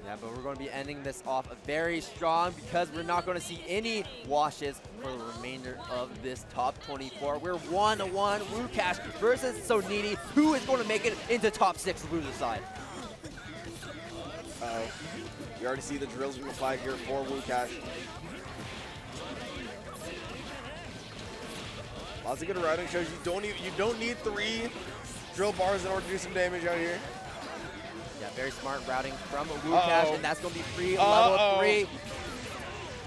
Yeah, but we're going to be ending this off very strong because we're not going to see any washes for the remainder of this top 24. We're 1-1 Woash versus Soni. Who is going to make it into top 6 loser side? You already see the drills being applied here for Woash. Lots of good routing shows. You don't need 3 drill bars in order to do some damage out here. Yeah, very smart routing from Woash, and that's going to be free level 3.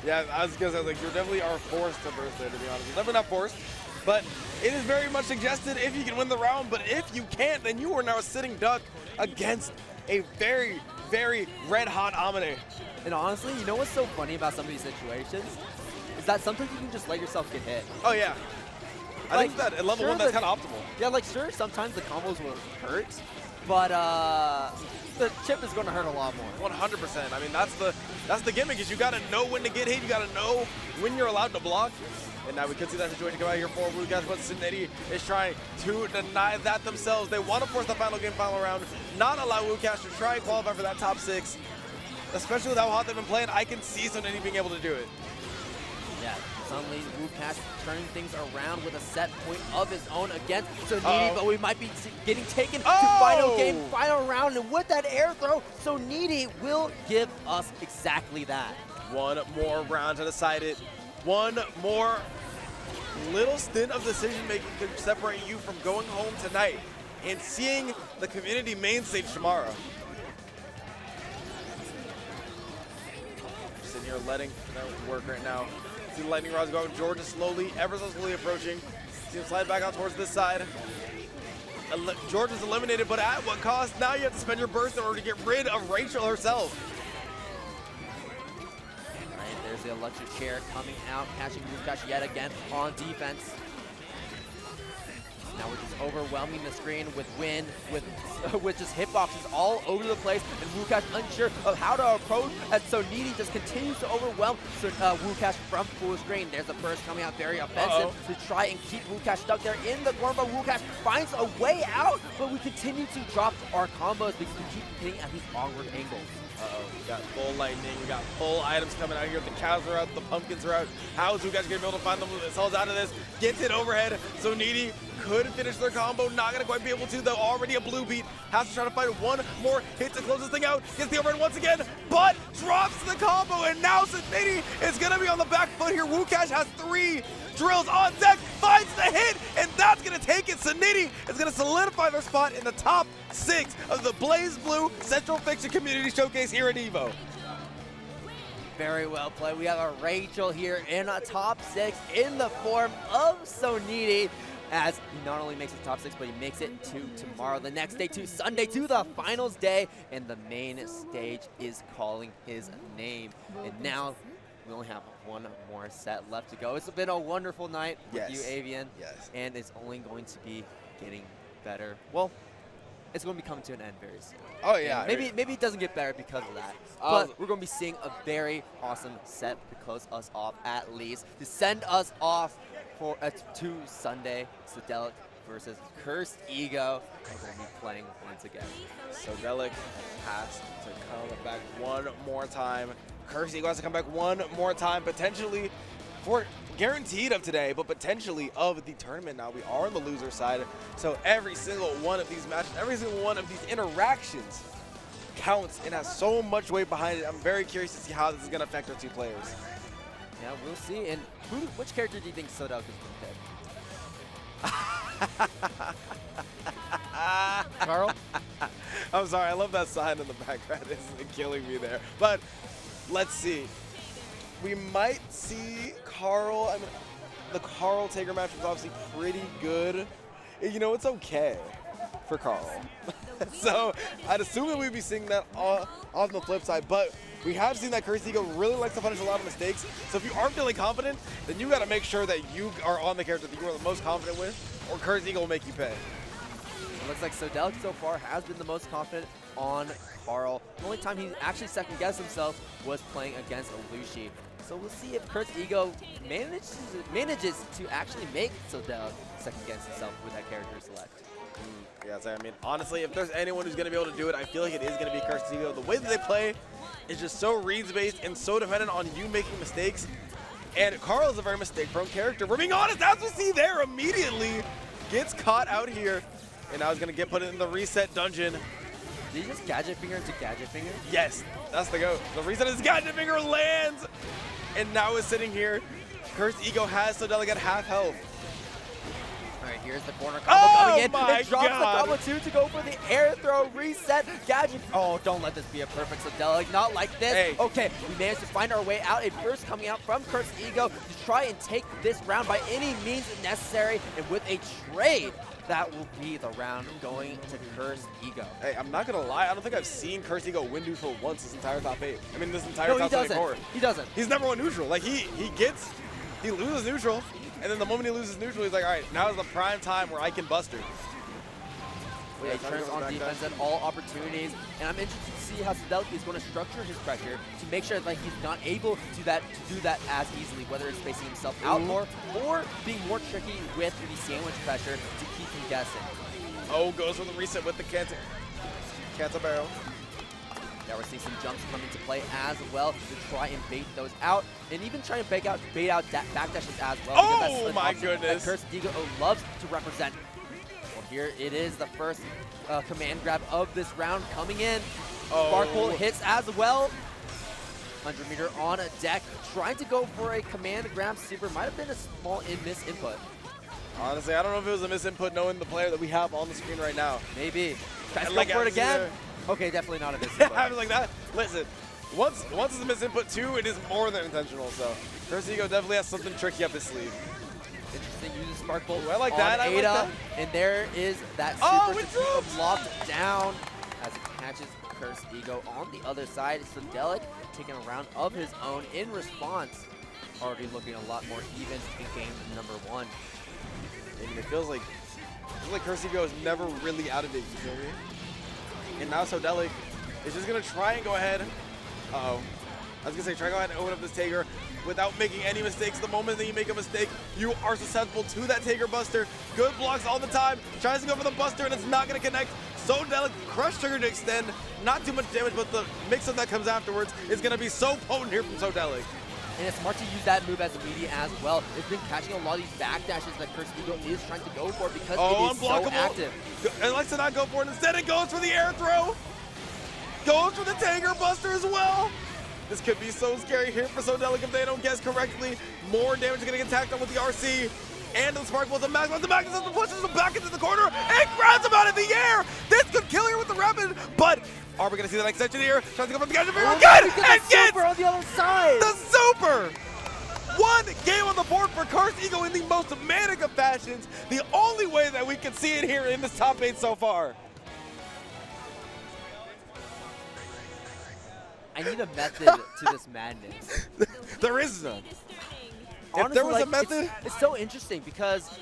Yeah, I was going to say, like, you definitely are forced to burst there, to be honest. You're definitely not forced, but it is very much suggested if you can win the round, but if you can't, then you are now a sitting duck against a very, very red-hot Amane. And honestly, you know what's so funny about some of these situations? Is that sometimes you can just let yourself get hit. Oh, yeah. I think that at level 1, that's kind of optimal. Yeah, like, sure, sometimes the combos will hurt, but the chip is going to hurt a lot more. 100%. I mean, that's the gimmick, is you got to know when to get hit. You got to know when you're allowed to block. And now we could see that situation come out here for Woash, but Cetti is trying to deny that themselves. They want to force the final game, final round, not allow Woash to try and qualify for that top 6. Especially with how hot they've been playing, I can see Soni being able to do it. Yeah, suddenly Woash turning things around with a set point of his own against Soni, but we might be getting taken to final game, final round, and with that air throw, Soni will give us exactly that. One more round to decide it. One more little stint of decision making could separate you from going home tonight and seeing the community main stage tomorrow. Sitting here letting that work right now. See the lightning rods going. George is slowly, ever so slowly approaching. See him slide back out towards this side. George is eliminated, but at what cost? Now you have to spend your burst in order to get rid of Rachel herself. There's the electric chair coming out, catching Woash yet again on defense. Now we're just overwhelming the screen with wind, with just hitboxes all over the place, and Woash unsure of how to approach as Soni just continues to overwhelm Woash from full screen. There's a burst coming out very offensive to try and keep Woash stuck there in the corner, but Woash finds a way out, but we continue to drop our combos because we keep hitting at these awkward angles. We got full lightning, we got full items coming out here. The cows are out, the pumpkins are out. How is Woash going to be able to find themselves out of this? Gets it overhead. Soni could finish their combo, not going to quite be able to, though. Already a blue beat. Has to try to find one more hit to close this thing out. Gets the overhead once again, but drops the combo, and now Soni is going to be on the back foot here. Woash has 3 drills on deck, finds the hit, and that's going to take it. Soni is going to solidify their spot in the top 6 of the BlazBlue Central Fiction Community Showcase here at EVO. Very well played. We have a Rachel here in a top 6 in the form of Soni, as he not only makes it top 6, but he makes it to tomorrow, the next day, to Sunday, to the finals day, and the main stage is calling his name. And now we only have one more set left to go. It's been a wonderful night with you, Avian. Yes. And it's only going to be getting better. Well, it's going to be coming to an end very soon. Oh, yeah. And maybe it doesn't get better because of that. But we're going to be seeing a very awesome set to close us off, at least, to send us off for to Sunday. Sodelic versus Cursed Ego. We're going to be playing once again. Sodelic has to come back one more time. Cursed Ego has to come back one more time, potentially for guaranteed of today, but potentially of the tournament now. We are on the loser side, so every single one of these matches, every single one of these interactions counts and has so much weight behind it. I'm very curious to see how this is going to affect our two players. Yeah, we'll see. And which character do you think Sodelic is going to pick? Carl? I'm sorry, I love that sign in the background. It's killing me there. But let's see. We might see Carl. I mean, the Carl Taker match was obviously pretty good. You know, it's okay for Carl. So I'd assume that we'd be seeing that on the flip side. But we have seen that Cursed Ego really likes to punish a lot of mistakes. So if you aren't feeling confident, then you got to make sure that you are on the character that you are the most confident with, or Cursed Ego will make you pay. It looks like Sodelic so far has been the most confident on Carl. The only time he actually second-guessed himself was playing against Lucii. So we'll see if Cursed Ego manages to actually make Sodelic second-guess himself with that character select. Yeah, so, I mean, honestly, if there's anyone who's going to be able to do it, I feel like it is going to be Cursed Ego. The way that they play is just so reads-based and so dependent on you making mistakes. And Carl is a very mistake-prone character. We're being honest, as we see there, immediately gets caught out here. And now he's going to get put in the reset dungeon. Did he just gadget finger into gadget finger? Yes, that's the go. The reset is gadget finger lands. And now is sitting here. Cursed Ego has Sodelic at half health. All right, here's the corner combo coming in. My It drops God. the combo 2 to go for the air throw reset. Gadget. Oh, don't let this be a perfect Sodelic. Not like this. Hey. Okay, we managed to find our way out. A burst coming out from Cursed Ego to try and take this round by any means necessary. And with a trade, that will be the round going to Cursed Ego. Hey, I'm not going to lie. I don't think I've seen Cursed Ego win neutral once this entire top 8. I mean, this entire top 24. He doesn't. He's never won neutral. Like, he loses neutral. And then the moment he loses neutral, he's like, all right, now is the prime time where I can bust her. Yeah, he turns on defense at all opportunities. And I'm interested to see how Sodelic is going to structure his pressure to make sure that he's not able to do that as easily, whether it's spacing himself out more or being more tricky with the sandwich pressure to keep him guessing. Oh, goes for the reset with the Canta barrel. Yeah, we're seeing some jumps come into play as well to try and bait those out, and even try and bait out backdashes as well. Oh my goodness! That Cursed Ego loves to represent. Well, here it is, the first command grab of this round coming in. Oh. Sparkle hits as well. 100 meter on a deck, trying to go for a command grab super. Might have been a small miss input. Honestly, I don't know if it was a misinput knowing the player that we have on the screen right now. Maybe. Tries to Like, go for it again. there. Okay, definitely not a misinput. I was like that. Listen, once it's a misinput, 2, it is more than intentional. So Cursed Ego definitely has something tricky up his sleeve. Interesting, uses Spark Bolt I like on that. I like Ada, that. and there is that super to keep him locked down as it catches Cursed Ego on the other side. Sodelic taking a round of his own in response. Already looking a lot more even in game number 1. And it feels like Cursed Ego is never really out of it, you feel me? And now Sodelic is just going to try and go ahead. Uh-oh. I was going to say, try to go ahead and open up this Taker without making any mistakes. The moment that you make a mistake, you are susceptible to that Taker Buster. Good blocks all the time. Tries to go for the Buster, and it's not going to connect. Sodelic, crush trigger to extend. Not too much damage, but the mix-up that comes afterwards is going to be so potent here from Sodelic. And it's smart to use that move as a media as well. It's been catching a lot of these backdashes that Cursed Ego is trying to go for because it is so active. It likes to not go for it. Instead, it goes for the air throw. Goes for the Taker Buster as well. This could be so scary here for Sodelic if they don't guess correctly. More damage is going to get tacked on with the RC. And the Spark Bolt, the Magnus pushes him back into the corner and grabs him out of the air. This could kill here with the Rapid, but are we going to see that extension here? Tries to go for the gadget finger again, and gets on the other side. The super! One game on the board for Cursed Ego in the most manic of fashions. The only way that we can see it here in this top 8 so far. I need a method to this madness. There is none. Honestly, if there was like, a method, it's so interesting because,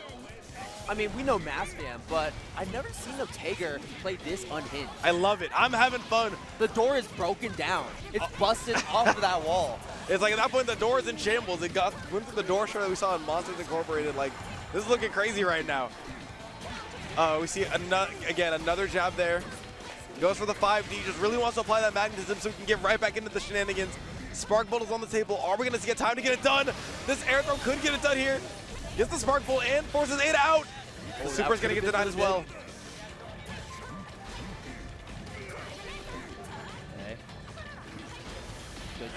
I mean, we know Mass Fam, but I've never seen a Taker play this unhinged. I love it. I'm having fun. The door is broken down. It's busted off of that wall. It's like at that point the door is in shambles. It went through the door show that we saw in Monsters Incorporated. Like, this is looking crazy right now. We see another jab there. Goes for the 5D, just really wants to apply that magnetism so we can get right back into the shenanigans. Spark Bolt is on the table. Are we going to get time to get it done? This air throw could get it done here. Gets the Spark Bolt and forces Ada out. The Super's going to get denied as well.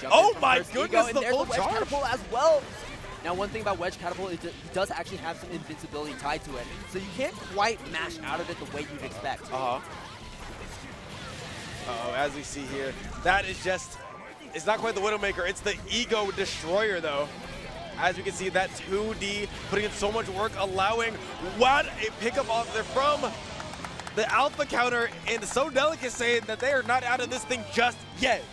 Oh my goodness, the full Wedge charge. Catapult as well. Now, one thing about Wedge Catapult is it does actually have some invincibility tied to it, so you can't quite mash out of it the way you'd expect. As we see here, that is just, it's not quite the Widowmaker, it's the Ego Destroyer though. As you can see, that 2D putting in so much work, allowing what a pickup off there from the Alpha counter, and Sodelic is saying that they are not out of this thing just yet.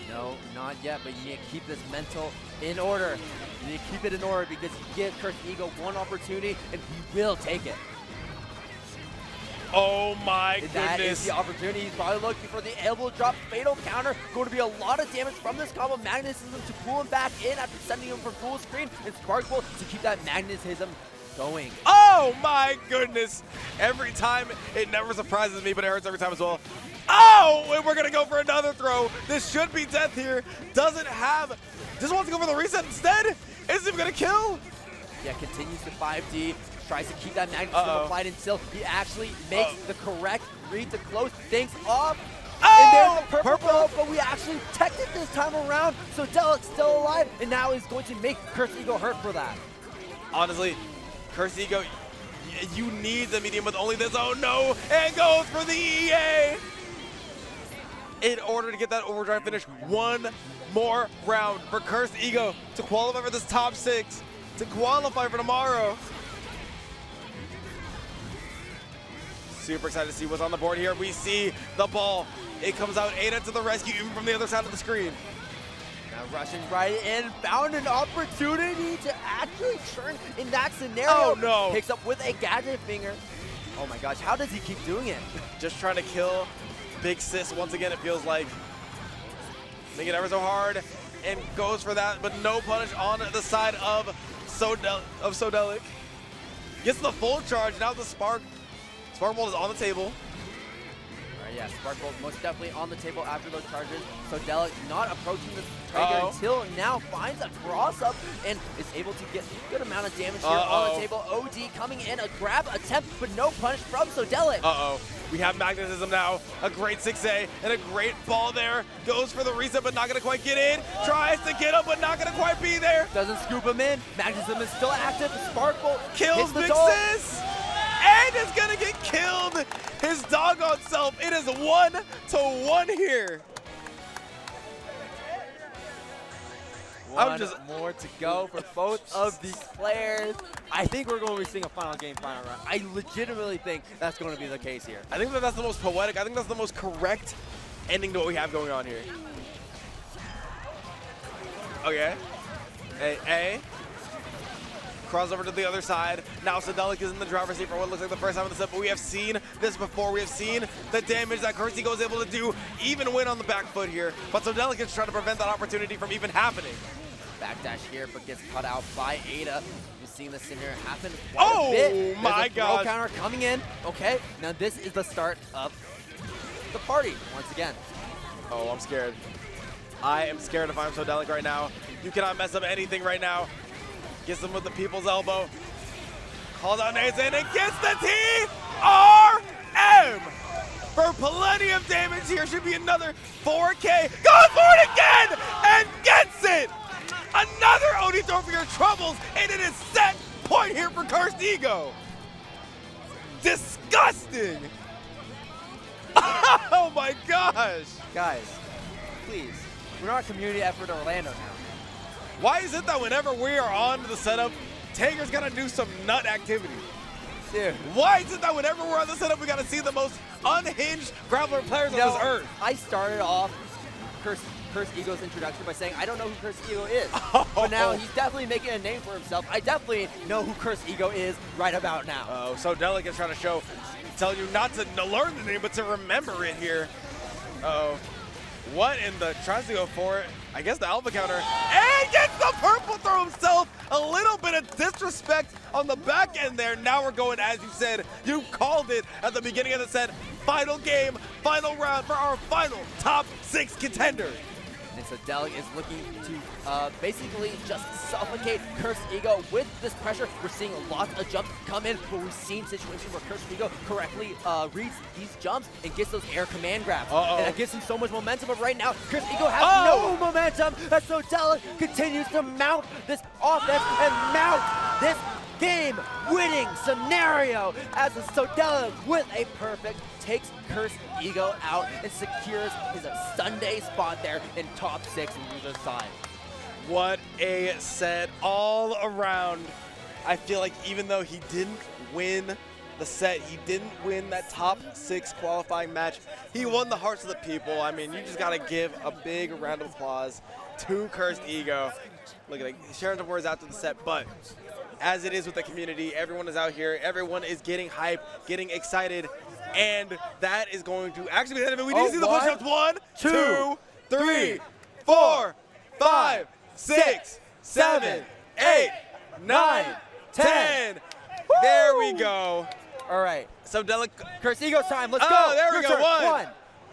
No, not yet, but you need to keep this mental in order. You need to keep it in order because you give Cursed Ego one opportunity and he will take it. Oh my goodness. That is the opportunity. He's probably looking for the elbow drop fatal counter. Going to be a lot of damage from this combo. Magnetism to pull him back in after sending him for full screen. And Spark Bolt to keep that magnetism going. Oh my goodness. Every time, it never surprises me, but it hurts every time as well. Oh, and we're going to go for another throw. This should be death here. Doesn't have, just wants to go for the reset instead. Isn't even going to kill. Yeah, continues to 5D. Tries to keep that magnetism applied until he actually makes the correct read to close things off. And there's the purple throw, but we actually teched it this time around. So Delic's still alive, and now is going to make Cursed Ego hurt for that. Honestly, Cursed Ego, you need the medium with only this. Oh no, and goes for the EA. In order to get that overdrive finish, one more round for Cursed Ego to qualify for this top 6, to qualify for tomorrow. Super excited to see what's on the board here. We see the ball. It comes out, Ada to the rescue, even from the other side of the screen. Now rushing right in, found an opportunity to actually turn in that scenario. Oh no. Picks up with a gadget finger. Oh my gosh, how does he keep doing it? Just trying to kill Big Sis once again, it feels like. Make it ever so hard, and goes for that, but no punish on the side of Sodelic. Gets the full charge, now the Spark Bolt is on the table. Alright, yeah, Spark Bolt most definitely on the table after those charges. Sodelic not approaching the trigger until now finds a cross up and is able to get a good amount of damage here on the table. OD coming in, a grab attempt, but no punish from Sodelic. We have magnetism now, a great 6A, and a great ball there. Goes for the reset, but not gonna quite get in. Tries to get him, but not gonna quite be there. Doesn't scoop him in. Magnetism is still active. Spark Bolt kills Big Sis, and is gonna get killed. His doggone self. It is 1-1 here. One more to go for both of these players. I think we're going to be seeing a final game, final round. I legitimately think that's going to be the case here. I think that that's the most poetic. I think that's the most correct ending to what we have going on here. Okay. A. Crossover to the other side. Now Sodelic is in the driver's seat for what looks like the first time in the set, but we have seen this before. We have seen the damage that Cursed Ego is able to do, even win on the back foot here. But Sodelic is trying to prevent that opportunity from even happening. Backdash here, but gets cut out by Ada. We've seen this scenario happen quite a bit. My God. Throw counter coming in. Okay, now this is the start of the party once again. Oh, I'm scared. I am scared if I'm Sodelic right now. You cannot mess up anything right now. Gets him with the people's elbow. Calls out Nathan and gets the TRM for plenty of damage here. Should be another 4K. Goes for it again and gets it. Another OD throw for your troubles, and it is set point here for Cursed Ego. Disgusting. Oh my gosh. Guys, please, we're not community effort Orlando now. Why is it that whenever we are on the setup, Taker's gotta do some nut activity? Dude. Why is it that whenever we're on the setup, we gotta see the most unhinged grappler players on this earth? I started off Cursed Ego's introduction by saying I don't know who Cursed Ego is. But now he's definitely making a name for himself. I definitely know who Cursed Ego is right about now. Oh, Sodelic is trying to tell you not to learn the name, but to remember it here. Uh-oh. What in the, tries to go for it. I guess the alpha counter, and gets the purple throw himself. A little bit of disrespect on the back end there. Now we're going, as you said, you called it at the beginning of the set. Final game, final round for our final top 6 contender. It's Sodelic is looking to basically just suffocate Cursed Ego with this pressure. We're seeing lots of jumps come in, but we've seen situations where Cursed Ego correctly reads these jumps and gets those air command grabs. And that gives him so much momentum, but right now, Cursed Ego has no momentum as Sodelic continues to mount this offense and mount this game-winning scenario as Sodelic with a perfect takes Cursed Ego out and secures his Sunday spot there in top 6 in user side. What a set all around. I feel like even though he didn't win the set, he didn't win that top 6 qualifying match, he won the hearts of the people. I mean, you just gotta give a big round of applause to Cursed Ego. Look at it, sharing some words after the set, but as it is with the community, everyone is out here, everyone is getting hype, getting excited, and that is going to actually be the end of it. We need to see the push-ups. 1, 2, 3, 4, 5, 6, 7, 8, 9, 10. There we go. All right. Sodelic. Cursed Ego time. Let's go. Oh, there we go. 1,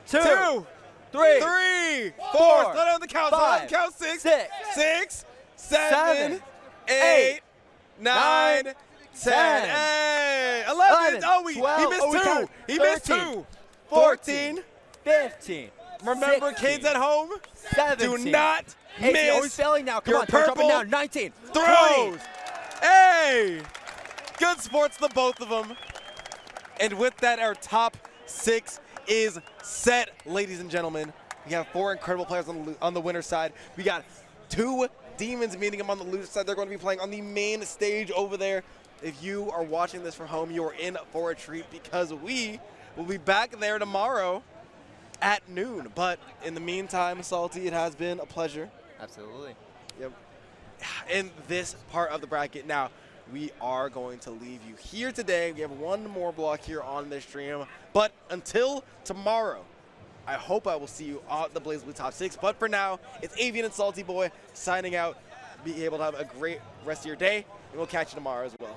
2, 3, 4. Slow down the count. Slow down the count. 6, 7, 8, 9, 10, hey, 11. Oh, he missed 2. He missed 2. 14, 15. Remember, 16, kids at home, 17, do not 18. miss. Oh, he's failing now. Come your on, purple dropping down. 19 throws. 20. Hey, good sports, the both of them. And with that, our top 6 is set, ladies and gentlemen. We have 4 incredible players on the winner's side. We got 2 Demons meeting them on the loser side. They're going to be playing on the main stage over there. If you are watching this from home, you are in for a treat because we will be back there tomorrow at noon. But in the meantime, Salty, it has been a pleasure. Absolutely. Yep. In this part of the bracket. Now, we are going to leave you here today. We have one more block here on this stream. But until tomorrow, I hope I will see you on the BlazBlue Top 6. But for now, it's Avian and Salty Boy signing out. Be able to have a great rest of your day, and we'll catch you tomorrow as well.